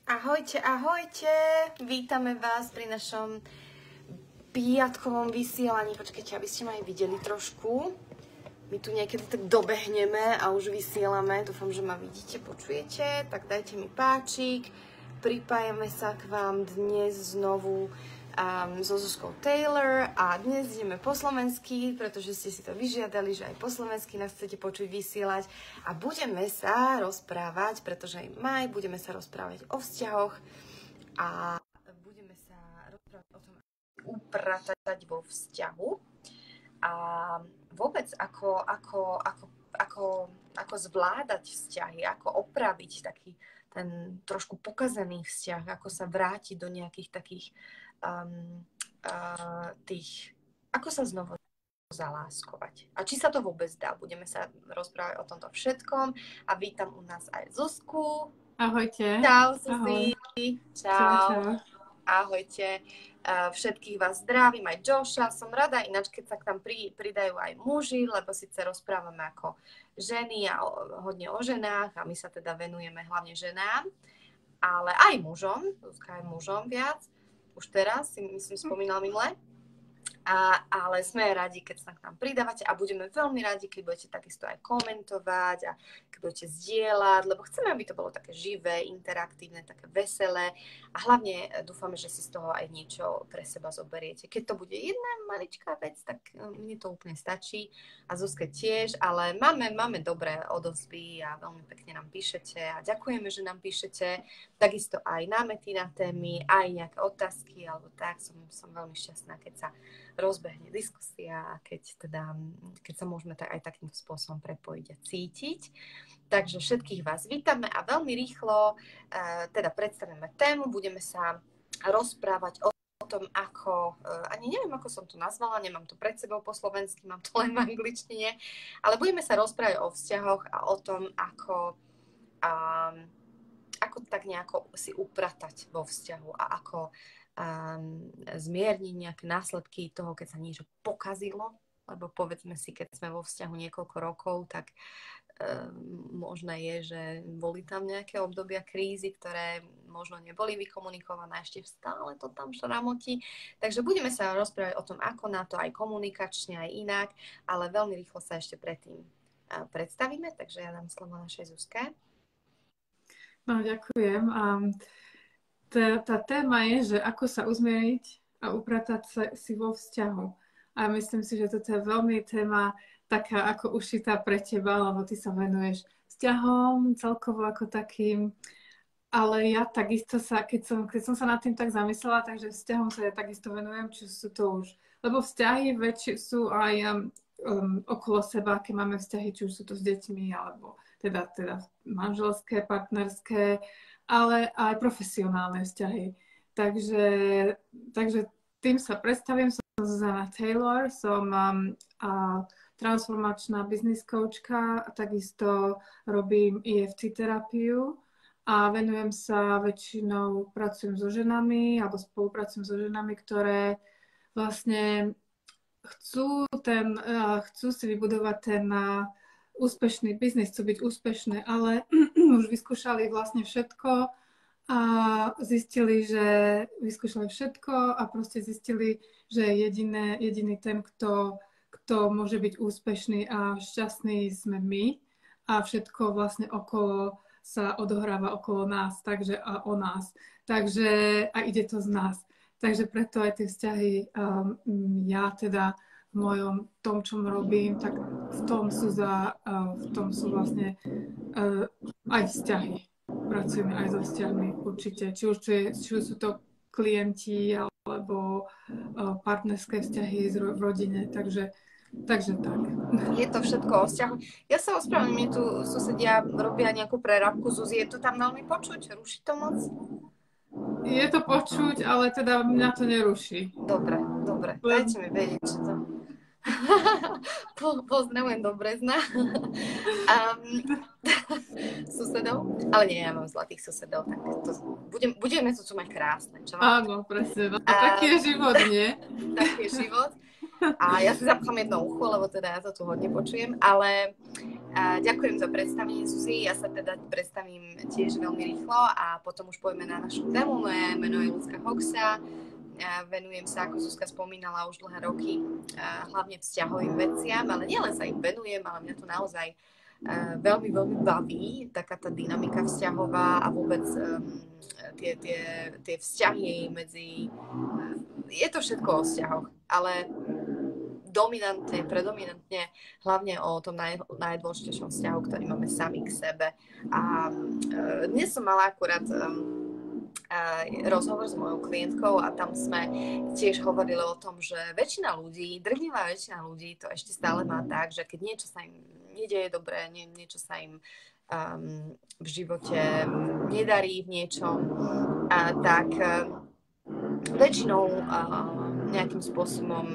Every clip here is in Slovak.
Ahojte, ahojte! Vítame vás pri našom piatkovom vysielaní. Počkajte, aby ste ma aj videli trošku. My tu niekedy tak dobehneme a už vysielame. Dúfam, že ma vidíte, počujete. Tak dajte mi páčik. Pripájame sa k vám dnes znovu so Zuzkou Taylor a dnes ideme po slovensky, pretože ste si to vyžiadali, že aj po slovensky nás chcete počuť vysielať a budeme sa rozprávať, pretože aj maj, budeme sa rozprávať o vzťahoch a budeme sa rozprávať o tom, ako upratať vo vzťahu a vôbec ako zvládať vzťahy, ako opraviť taký ten trošku pokazený vzťah, ako sa vrátiť do nejakých takých ako sa znovu zaláskovať. A či sa to vôbec dá. Budeme sa rozprávať o tomto všetkom a vítam u nás aj Zuzku. Ahojte. Čau, Suzi. Čau. Čau. Ahojte. Všetkých vás zdravím, aj Joša. Som rada, ináč keď sa k tam pridajú aj muži, lebo síce rozprávame ako ženy a hodne o ženách a my sa teda venujeme hlavne ženám, ale aj mužom, Zuzka aj mužom viac. Už teraz, si myslím, spomínala minule. Ale sme radi, keď sa k nám pridávate a budeme veľmi radi, keď budete takisto aj komentovať a keď budete zdieľať, lebo chceme, aby to bolo také živé, interaktívne, také veselé a hlavne dúfame, že si z toho aj niečo pre seba zoberiete. Keď to bude jedna maličká vec, tak mne to úplne stačí a Zuzke tiež, ale máme dobré odozvy a veľmi pekne nám píšete a ďakujeme, že nám píšete. Takisto aj námety na témy, aj nejaké otázky alebo tak. Som veľmi šťastná, keď sa rozbehne diskusia a keď sa môžeme aj takýmto spôsobom prepojiť a cítiť. Takže všetkých vás vítame a veľmi rýchlo teda predstavíme tému, budeme sa rozprávať o tom, ako, ani neviem, ako som to nazvala, nemám to pred sebou po slovensky, mám to len v angličtine, ale budeme sa rozprávať o vzťahoch a o tom, ako tak nejako si upratať vo vzťahu a ako zmierniť nejaké následky toho, keď sa niečo pokazilo, lebo povedzme si, keď sme vo vzťahu niekoľko rokov, tak možné je, že boli tam nejaké obdobia krízy, ktoré možno neboli vykomunikované, ešte stále to tam šramotí. Takže budeme sa rozprávať o tom, ako na to aj komunikačne, aj inak, ale veľmi rýchlo sa ešte predtým predstavíme, takže ja dám slovo našej Zuzke. No, ďakujem. Tá téma je, že ako sa uzmieriť a upratať si vo vzťahu. A myslím si, že toto je veľmi téma taká ako ušitá pre teba, lebo ty sa venuješ vzťahom celkovo ako takým. Ale ja takisto keď som sa nad tým tak zamyslela, takže vzťahom sa ja takisto venujem, či sú to už. Lebo vzťahy sú aj okolo seba, keď máme vzťahy, či už sú to s deťmi, alebo teda manželské, partnerské, ale aj profesionálne vzťahy. Takže tým sa predstavím, som Zuzana Taylor, som transformačná business coachka a takisto robím EFT terapiu a venujem sa väčšinou, pracujem so ženami alebo spolupracujem so ženami, ktoré vlastne chcú si vybudovať ten úspešný biznis, chcú byť úspešné, ale už vyskúšali vlastne všetko a vyskúšali všetko a proste zistili, že jediný ten, kto môže byť úspešný a šťastný sme my a všetko vlastne okolo sa odohráva okolo nás, takže a o nás. Takže a ide to z nás. Takže preto aj tie vzťahy ja teda v mojom tom, čo robím, tak v tom sú vlastne aj vzťahy. Pracujeme aj so vzťahmi určite. Či už sú to klienti alebo partnerské vzťahy v rodine. Takže tak. Je to všetko o vzťahu. Ja sa ospravedlňujem, mne tu susedia robia nejakú prerábku. Zuzi, je to tam veľmi počuť? Ruší to moc? Je to počuť, ale teda mňa to neruší. Dobre. Dajte mi vedieť, čo to... Pozdravujem do Brezna. Susedov. Ale nie, ja mám zlatých susedov, tak budeme to tu mať krásne, čo? Áno, presne. Taký je život, nie? Taký je život. A ja si zapchám jedno ucho, lebo teda ja to tu hodne počujem, ale Ďakujem za predstavenie, Zuzi. Ja sa teda predstavím tiež veľmi rýchlo a potom už poďme na našu tému. Moje meno je Ľudská Hoxa. Venujem sa, ako Zuzka spomínala, už dlhé roky hlavne vzťahovým veciam, ale nielen sa im venujem, ale mňa to naozaj veľmi, veľmi baví, taká tá dynamika vzťahová a vôbec tie vzťahy medzi... Je to všetko o vzťahoch, ale predominantne hlavne o tom najdôležitejšom vzťahu, ktorý máme sami k sebe. A dnes som mala akurát rozhovor s mojou klientkou a tam sme tiež hovorili o tom, že drvivá väčšina ľudí to ešte stále má tak, že keď niečo sa im nedieje dobre, niečo sa im v živote nedarí v niečom, tak väčšinou nejakým spôsobom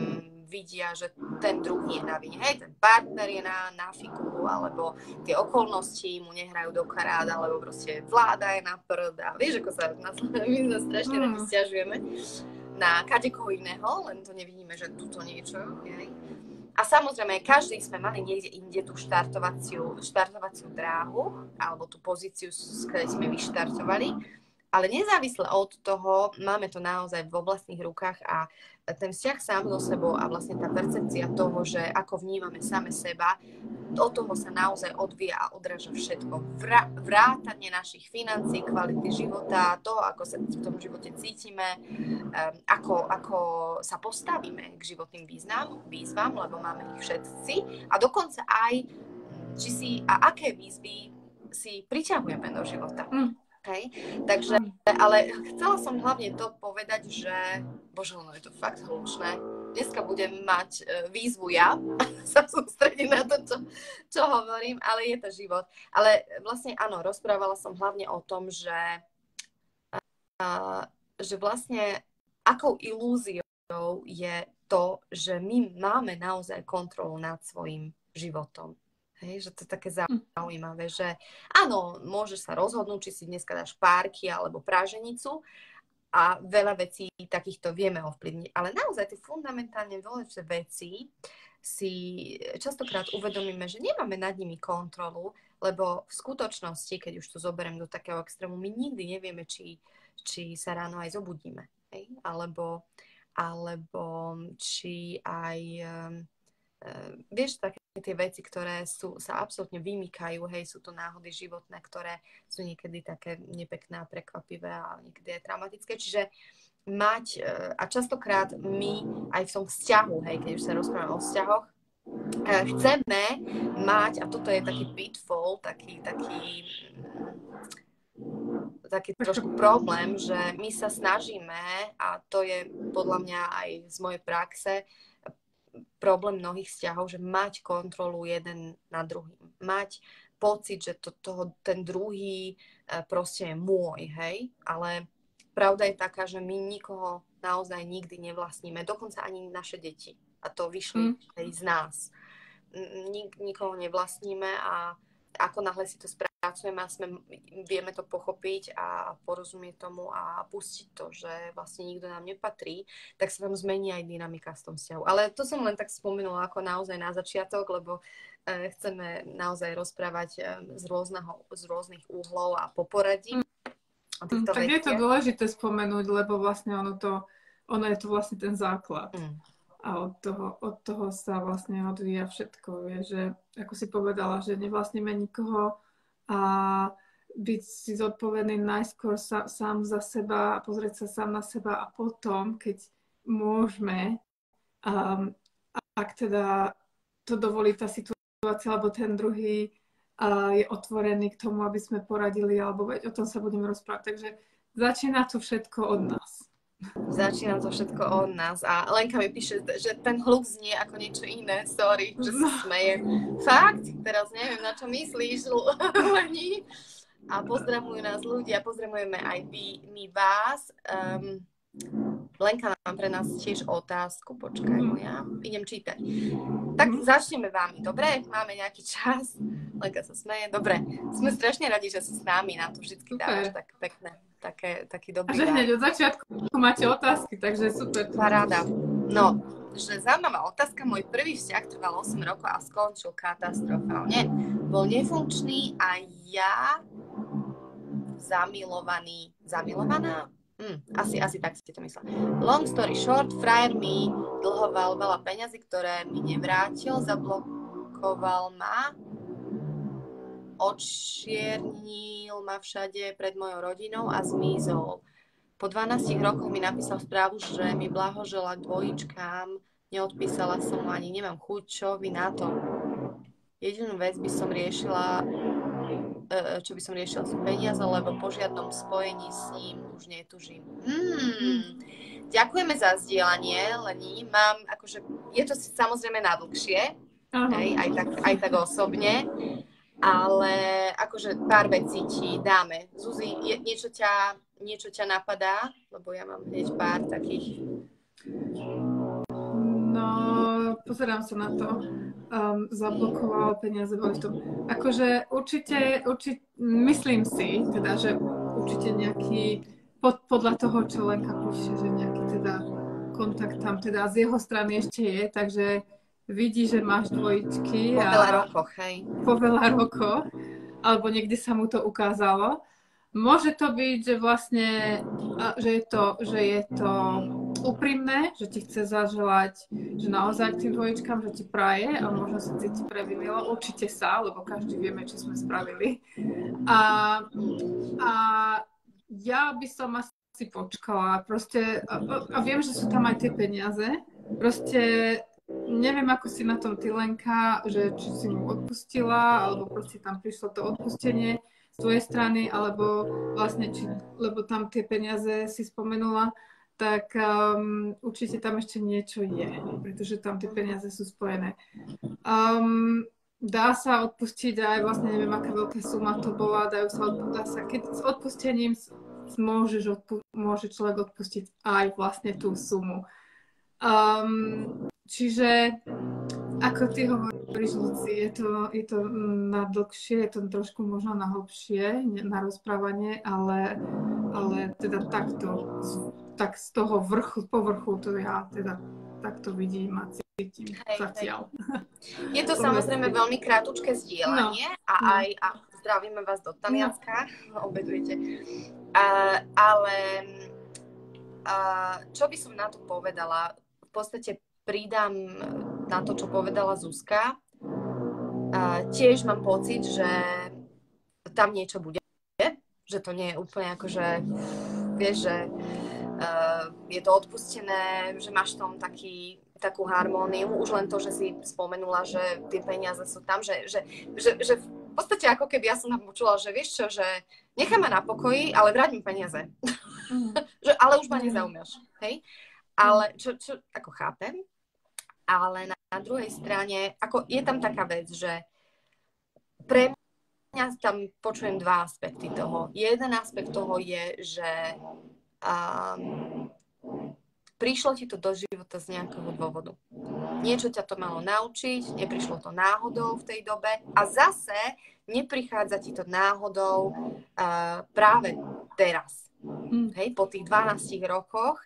vidia, že ten druhý je na vine. Hej, ten partner je na figu, alebo tie okolnosti mu nehrajú do karát, alebo proste vláda je na prd. A vieš, ako sa my sa strašne radi sťažujeme na kadekoho iného, len to nevidíme, že tuto niečo. Hej. A samozrejme, každý sme mali niekde inde tú štartovaciu dráhu, alebo tú pozíciu, z ktorej sme vyštartovali. Ale nezávisle od toho, máme to naozaj vo vlastných rukách a ten vzťah sám so sebou a vlastne tá percepcia toho, že ako vnímame same seba, od toho sa naozaj odvíja a odráža všetko. Vrátanie našich financií, kvality života, toho, ako sa v tom živote cítime, ako sa postavíme k životným výzvam, lebo máme ich všetci. A dokonca aj, aké výzvy si priťahujeme do života. Okay. Takže, ale chcela som hlavne to povedať, že bože, no je to fakt hlučné. Dneska budem mať výzvu ja, sa sústrediť na to, čo hovorím, ale je to život. Ale vlastne áno, rozprávala som hlavne o tom, že vlastne akou ilúziou je to, že my máme naozaj kontrolu nad svojim životom. Hej, že to je také zaujímavé, že áno, môžeš sa rozhodnúť, či si dneska dáš párky alebo práženicu a veľa vecí takýchto vieme ovplyvniť. Ale naozaj tie fundamentálne dôležité veci si častokrát uvedomíme, že nemáme nad nimi kontrolu, lebo v skutočnosti, keď už to zoberiem do takého extrému, my nikdy nevieme, či sa ráno aj zobudíme. Hej? Alebo či aj... vieš, také tie veci, ktoré sa absolútne vymykajú, hej, sú to náhody životné, ktoré sú niekedy také nepekné a prekvapivé a niekedy aj traumatické, čiže mať, a častokrát my aj v tom vzťahu, hej, keď už sa rozprávame o vzťahoch, chceme mať, a toto je taký pitfall, taký trošku problém, že my sa snažíme, a to je podľa mňa aj z mojej praxe, problém mnohých vzťahov, že mať kontrolu jeden nad druhým. Mať pocit, že ten druhý proste je môj, hej? Ale pravda je taká, že my nikoho naozaj nikdy nevlastníme. Dokonca ani naše deti. A to vyšli aj z nás. Nikoho nevlastníme a ako náhle si to spracujeme a vieme to pochopiť a porozumieť tomu a pustiť to, že vlastne nikto nám nepatrí, tak sa tam zmení aj dynamika v tom vzťahu. Ale to som len tak spomenula ako naozaj na začiatok, lebo chceme naozaj rozprávať z rôznych úhlov a po poradí. Tak je to dôležité spomenúť, lebo vlastne ono je to vlastne ten základ. A od toho sa vlastne odvíja všetko. Je, že, ako si povedala, že nevlastníme nikoho a byť si zodpovedný najskôr sám za seba, pozrieť sa sám na seba a potom, keď môžeme, ak teda to dovolí tá situácia, alebo ten druhý je otvorený k tomu, aby sme poradili, alebo veď o tom sa budeme rozprávať. Takže začína to všetko od nás. Začína to všetko od nás a Lenka mi píše, že ten hluk znie ako niečo iné, sorry, že sa smeje. Fakt? Teraz neviem, na čo myslíš, Leni. A pozdravujú nás ľudia, pozdravujeme aj my vás. Lenka mám pre nás tiež otázku, počkaj moja, idem čítať. Tak začneme vám, dobre? Máme nejaký čas? Lenka sa smeje, dobre. Sme strašne radi, že si s nami, nám to vždycky dávaš tak pekné. Taký dobrý. A že hneď od začiatku máte otázky, takže super. Paráda. No, že zaujímavá otázka, môj prvý vzťah trval 8 rokov a skončil katastrofálne. Bol nefunkčný a ja zamilovaná? Asi tak si to myslela. Long story short, frajer mi dlhoval veľa peňazí, ktoré mi nevrátil, zablokoval ma, odčiernil ma všade pred mojou rodinou a zmizol. Po 12 rokoch mi napísal správu, že mi blahožela k dvojičkám, neodpísala som mu, ani nemám chuť, čo vy na to. Jedinú vec by som riešila, sú peniaze, lebo po žiadnom spojení s ním už netužím. Ďakujeme za zdieľanie, Lení. Mám, akože, je to samozrejme na dlhšie, aj tak osobne, ale akože pár vecí ti dáme. Zuzi, niečo ťa napadá? Lebo ja mám hneď pár takých. No, pozerám sa na to. Zablokoval peniaze, boli v tom. Akože určite, myslím si, teda, že určite nejaký, podľa toho, čo Lenka píše, že nejaký teda kontakt tam teda z jeho strany ešte je, takže vidí, že máš dvojičky. Po veľa rokoch, hej. Po veľa rokoch, alebo niekde sa mu to ukázalo. Môže to byť, že vlastne, že je to úprimné, že ti chce zaželať, že naozaj k tým dvojičkám, že ti praje a možno sa cíti previnilo. Určite sa, lebo každý vieme, čo sme spravili. A ja by som asi počkala. Proste, a viem, že sú tam aj tie peniaze. Proste neviem, ako si na tom ty, Lenka, že či si mu odpustila, alebo proste tam prišlo to odpustenie z tvojej strany, alebo vlastne, lebo tam tie peniaze si spomenula, tak určite tam ešte niečo je, pretože tam tie peniaze sú spojené. Dá sa odpustiť aj vlastne, neviem, aká veľká suma to bola, dá sa, keď s odpustením môže človek odpustiť aj vlastne tú sumu. Čiže ako ty hovoríš, Luci, je to na dlhšie, je to trošku možno na hlbšie, na rozprávanie, ale teda takto, tak z toho povrchu to ja teda takto vidím a cítim zatiaľ. Je to samozrejme veľmi krátke zdieľanie a zdravíme vás do Talianska, obedujete. Ale čo by som na to povedala? V podstate pridám na to, čo povedala Zuzka. Tiež mám pocit, že tam niečo bude, že to nie je úplne ako, že vieš, že je to odpustené, že máš tam takú harmóniu. Už len to, že si spomenula, že tie peniaze sú tam, že v podstate ako keby ja som tam počula, že vieš čo, že nechaj ma na pokoji, ale vráť mi peniaze. Ale už ma nezaujímaš. Hej? Ale čo ako chápem, ale na druhej strane, ako je tam taká vec, že pre mňa tam počujem dva aspekty toho. Jeden aspekt toho je, že prišlo ti to do života z nejakého dôvodu. Niečo ťa to malo naučiť, neprišlo to náhodou v tej dobe a zase neprichádza ti to náhodou práve teraz. Hej, po tých 12 rokoch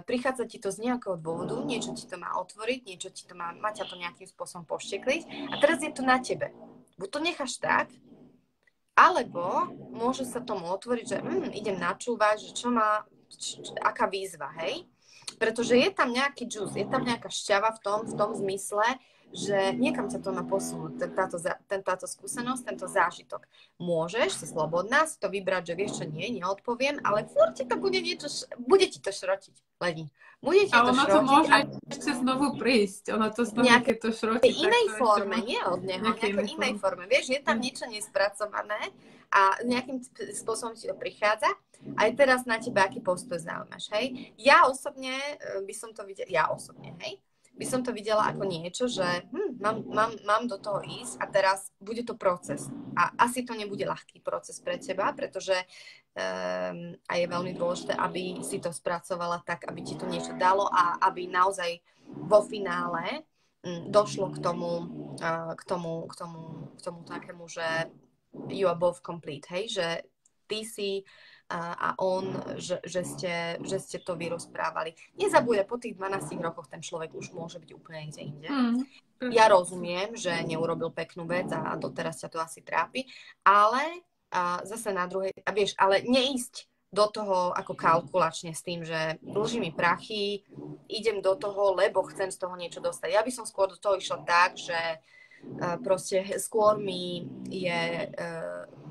prichádza ti to z nejakého dôvodu, niečo ti to má otvoriť, niečo ti to má ťa to nejakým spôsobom poštekliť a teraz je to na tebe. Buď to necháš tak, alebo môže sa tomu otvoriť, že idem načúvať, že aká výzva, hej? Pretože je tam nejaký juice, je tam nejaká šťava v tom zmysle, že niekam ťa to má posunúť, táto skúsenosť, tento zážitok. Môžeš, si slobodná, si to vybrať, že vieš čo, neodpoviem, ale furt ti to bude ti to šrotiť, Lení. Bude ti to šrotiť. Ale ono to môže ešte znovu prísť, ono to znovu, keď to šrotí. V inej forme, nie od neho, nejakej inej forme. Vieš, je tam niečo nespracované a nejakým spôsobom ti to prichádza. Aj teraz na teba, aký postoj zaujímaš, hej? Ja osobne by som to videla ako niečo, že mám do toho ísť a teraz bude to proces. A asi to nebude ľahký proces pre teba, pretože a je veľmi dôležité, aby si to spracovala tak, aby ti to niečo dalo a aby naozaj vo finále došlo k tomu takému, že you are both complete, hej? Že ty si a on, že ste to vyrozprávali. Nezabúde, po tých 12 rokoch ten človek už môže byť úplne niekde inde. Ja rozumiem, že neurobil peknú vec a doteraz ťa to asi trápi, ale zase na druhej, a vieš, ale neísť do toho ako kalkulačne s tým, že dlží mi prachy, idem do toho, lebo chcem z toho niečo dostať. Ja by som skôr do toho išla tak, že proste skôr mi je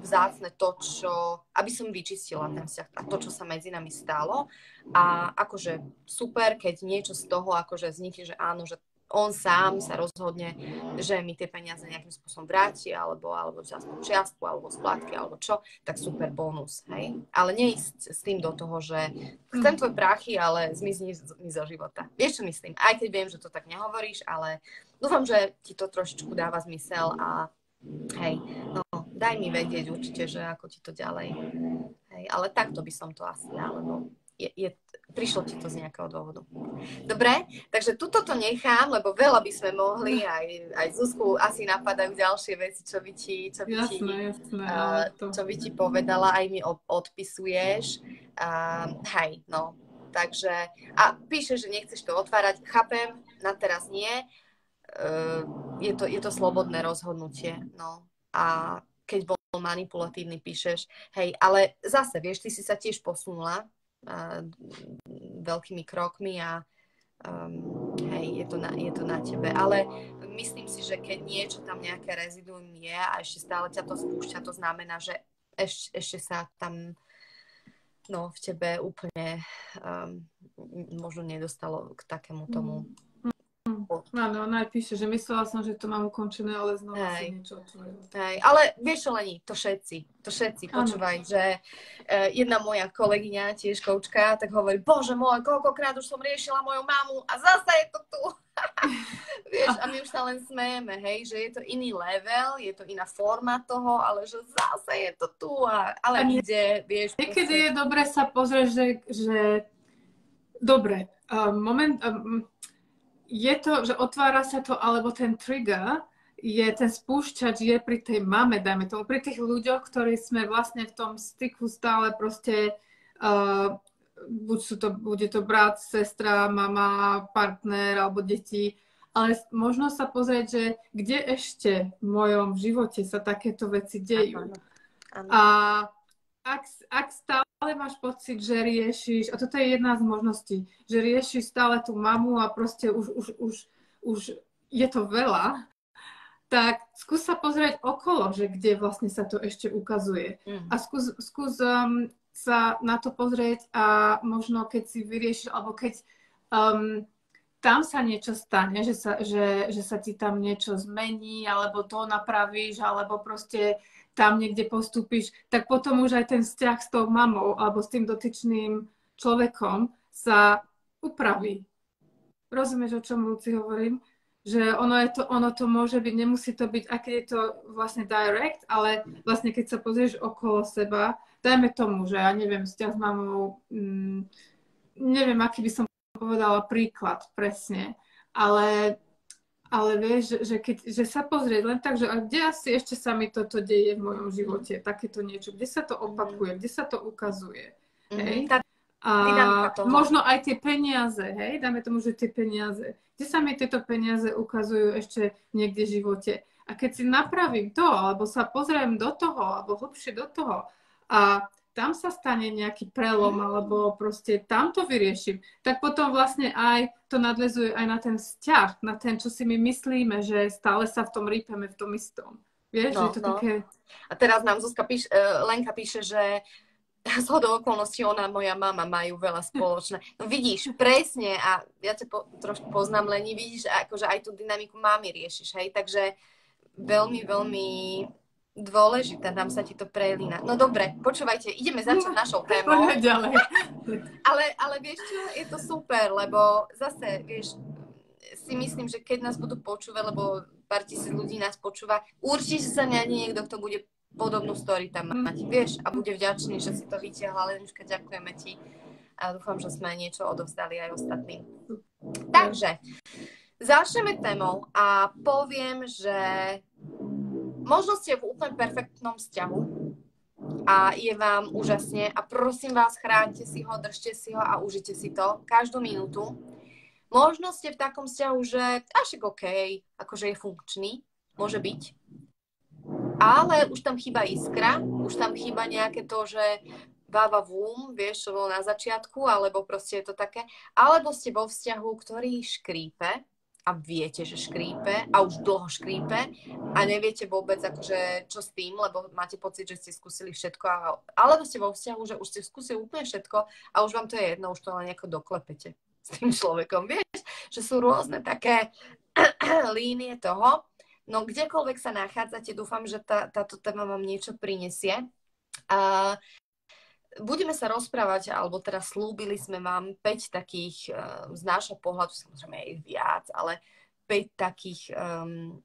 vzácne to, čo, aby som vyčistila ten vzťah a to, čo sa medzi nami stalo. A akože super, keď niečo z toho akože vznikne, že áno, že on sám sa rozhodne, že mi tie peniaze nejakým spôsobom vráti, alebo aspoň čiastku, alebo splátky, alebo čo, tak super bonus, hej. Ale neísť s tým do toho, že chcem tvoje prachy, ale zmizni mi zo života. Vieš, čo myslím? Aj keď viem, že to tak nehovoríš, ale dúfam, že ti to trošičku dáva zmysel a hej, no, daj mi vedieť určite, že ako ti to ďalej. Hej, ale takto by som to asi dala, no. Prišlo ti to z nejakého dôvodu. Dobre, takže tuto to nechám, lebo veľa by sme mohli, aj Zuzku asi napadajú ďalšie veci, čo by ti povedala, aj mi odpisuješ. Hej, no, takže, a píšeš, že nechceš to otvárať, chápem, na teraz nie, je to slobodné rozhodnutie, no, a keď bol manipulatívny, píšeš, hej, ale zase, vieš, ty si sa tiež posunula veľkými krokmi a hej, je to na tebe. Ale myslím si, že keď niečo tam nejaké reziduum je a ešte stále ťa to spúšťa, to znamená, že ešte sa tam v tebe úplne možno nedostalo k takému tomu. Áno, ona aj píše, že myslela som, že to mám ukončené, ale znova si niečo otvorila. Hej, ale vieš čo, Leni, to všetci, počúvaj, že jedna moja kolegyňa, tiež koučka, tak hovorí, bože môj, koľkokrát už som riešila moju mamu a zase je to tu. Vieš, a my už sa len smejeme, hej, že je to iný level, je to iná forma toho, ale že zase je to tu, ale ide, vieš. Niekedy je dobre sa pozrieť, že dobre, je to, že otvára sa to, alebo ten trigger, ten spúšťač je pri tej mame, dajme tomu, pri tých ľuďoch, ktorí sme vlastne v tom styku stále proste, bude to brat, sestra, mama, partner alebo deti, ale možno sa pozrieť, že kde ešte v mojom živote sa takéto veci dejú. Ano. A ak stále máš pocit, že riešiš, a toto je jedna z možností, že riešiš stále tú mamu a proste už je to veľa, tak skús sa pozrieť okolo, že kde vlastne sa to ešte ukazuje. A skús sa na to pozrieť a možno keď si vyriešiš, alebo keď tam sa niečo stane, že sa ti tam niečo zmení, alebo to napravíš, alebo proste tam niekde postúpiš, tak potom už aj ten vzťah s tou mamou alebo s tým dotyčným človekom sa upraví. Rozumieš, o čom, Luci, hovorím? Že ono to môže byť, nemusí to byť, aké je to vlastne direct, ale vlastne keď sa pozrieš okolo seba, dajme tomu, že ja neviem, vzťah s mamou, neviem, aký by som povedala príklad presne, ale vieš, že sa pozrieť len tak, že kde asi ešte sa mi toto deje v mojom živote, takéto niečo, kde sa to opakuje, kde sa to ukazuje, hej? A možno aj tie peniaze, hej, dáme tomu, že tie peniaze, kde sa mi tieto peniaze ukazujú ešte niekde v živote. A keď si napravím to, alebo sa pozriem do toho, alebo hlbšie do toho a tam sa stane nejaký prelom, alebo proste tam to vyriešim, tak potom vlastne aj to nadväzuje aj na ten vzťah, na ten, čo si my myslíme, že stále sa v tom rýpeme, v tom istom. Vieš, že je to také... A teraz nám Lenka píše, že zhodou okolností ona a moja mama majú veľa spoločné. No vidíš, presne, a ja ťa trošku poznám, Leni, vidíš, akože aj tú dynamiku mamy riešiš, hej, takže veľmi, veľmi dôležité, tam sa ti to prelína. No dobre, počúvajte, ideme začať našou témou. Poďme ďalej. Ale vieš čo, je to super, lebo zase, vieš, si myslím, že keď nás budú počúvať, lebo pár tisíc ľudí nás počúva, určite sa niekto, kto bude podobnú story tam mať, vieš, a bude vďačný, že si to vytiahla. Lenuška, ďakujeme ti a dúfam, že sme niečo odovzdali aj ostatným. Takže, začneme témou a poviem, že možno ste v úplne perfektnom vzťahu a je vám úžasne a prosím vás, chránte si ho, držte si ho a užite si to každú minútu. Možno ste v takom vzťahu, že až OK, akože je funkčný, môže byť, ale už tam chýba iskra, už tam chýba nejaké to, že váva vúm, vieš, čo bolo na začiatku, alebo proste je to také, alebo ste vo vzťahu, ktorý škrípe a viete, že škrípe a už dlho škrípe a neviete vôbec akože čo s tým, lebo máte pocit, že ste skúsili všetko, alebo ste vo vzťahu, že už ste skúsili úplne všetko a už vám to je jedno, už to len nejako doklepete s tým človekom, vieš, že sú rôzne také línie toho. No kdekoľvek sa nachádzate, dúfam, že táto téma vám niečo prinesie. Budeme sa rozprávať, alebo teraz slúbili sme vám 5 takých, z nášho pohľadu, samozrejme je ich viac, ale 5 takých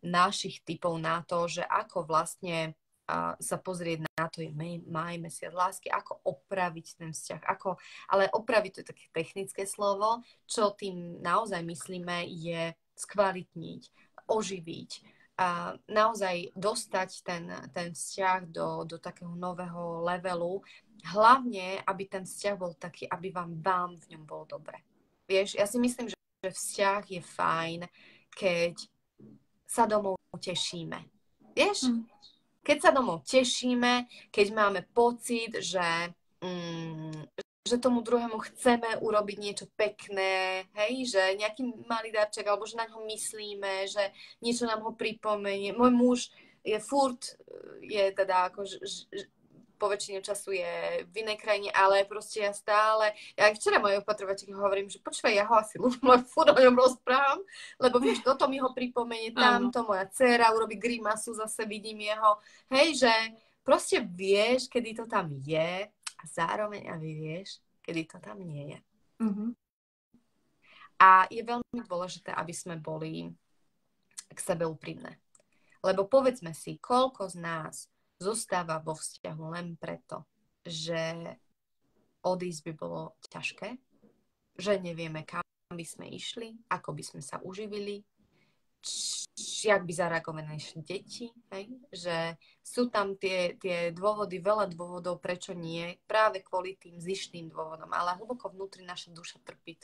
našich typov na to, že ako vlastne sa pozrieť na to, je maj, mesiac lásky, ako opraviť ten vzťah, ale opraviť to je také technické slovo, čo tým naozaj myslíme je skvalitniť, oživiť, a naozaj dostať ten vzťah do takého nového levelu, hlavne, aby ten vzťah bol taký, aby vám v ňom bolo dobre. Vieš, ja si myslím, že vzťah je fajn, keď sa domov tešíme. Vieš? Keď sa domov tešíme, keď máme pocit, že tomu druhému chceme urobiť niečo pekné, hej, že nejaký malý darček, alebo že na ňo myslíme, že niečo nám ho pripomenie. Môj muž je teda ako po väčšine času je v inej krajine, ale proste ja aj včera mojej opatrovateľke hovorím, že počúvaj, ja ho asi ľúbim, furt o ňom rozprávam, lebo vieš, toto mi ho pripomenie, tamto, moja dcéra urobí grimasu, zase vidím jeho, hej, že proste vieš, kedy to tam je, a zároveň aj vieš, kedy to tam nie je. A je veľmi dôležité, aby sme boli k sebe úprimné. Lebo povedzme si, koľko z nás zostáva vo vzťahu len preto, že odísť by bolo ťažké, že nevieme, kam by sme išli, ako by sme sa uživili, jak by zareagovali naše deti, hej? Že sú tam tie dôvody, veľa dôvodov, prečo nie, práve kvôli tým zištným dôvodom, ale hlboko vnútri naša duša trpí.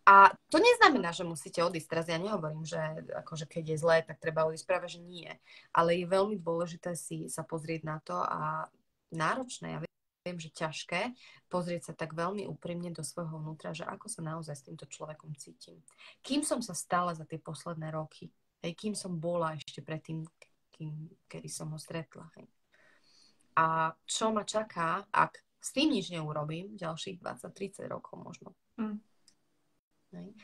A to neznamená, že musíte odísť. Teraz ja nehovorím, že akože keď je zlé, tak treba odísť, práve že nie. Ale je veľmi dôležité si sa pozrieť na to a náročné, ja viem, že ťažké, pozrieť sa tak veľmi úprimne do svojho vnútra, že ako sa naozaj s týmto človekom cítim. Kým som sa stala za tie posledné roky, hej, kým som bola ešte predtým, kedy som ho stretla. Hej. A čo ma čaká, ak s tým nič neurobím, ďalších 20-30 rokov možno. Hej.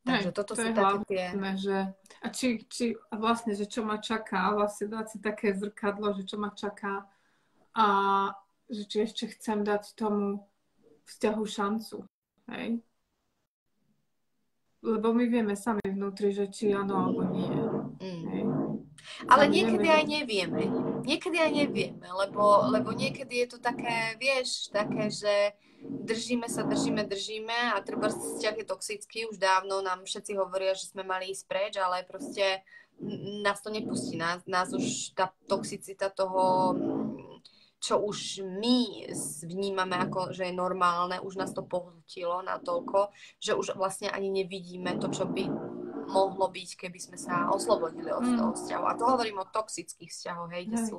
Takže toto sú také tie... A vlastne, že čo ma čaká, vlastne dať si také zrkadlo, že čo ma čaká a že či ešte chcem dať tomu vzťahu šancu. Hej? Lebo my vieme sami vnútri, že či áno alebo nie. Hej? Ale niekedy aj nevieme. Lebo niekedy je to také, vieš, také, že držíme a treba vzťah je toxický, už dávno nám všetci hovoria, že sme mali ísť preč, ale proste nás to nepustí. Nás už tá toxicita toho, čo už my vnímame ako, že je normálne, už nás to pohltilo natoľko, že už vlastne ani nevidíme to, čo by mohlo byť, keby sme sa oslobodili od toho vzťahu. A to hovorím o toxických vzťahoch, hej, kde sú,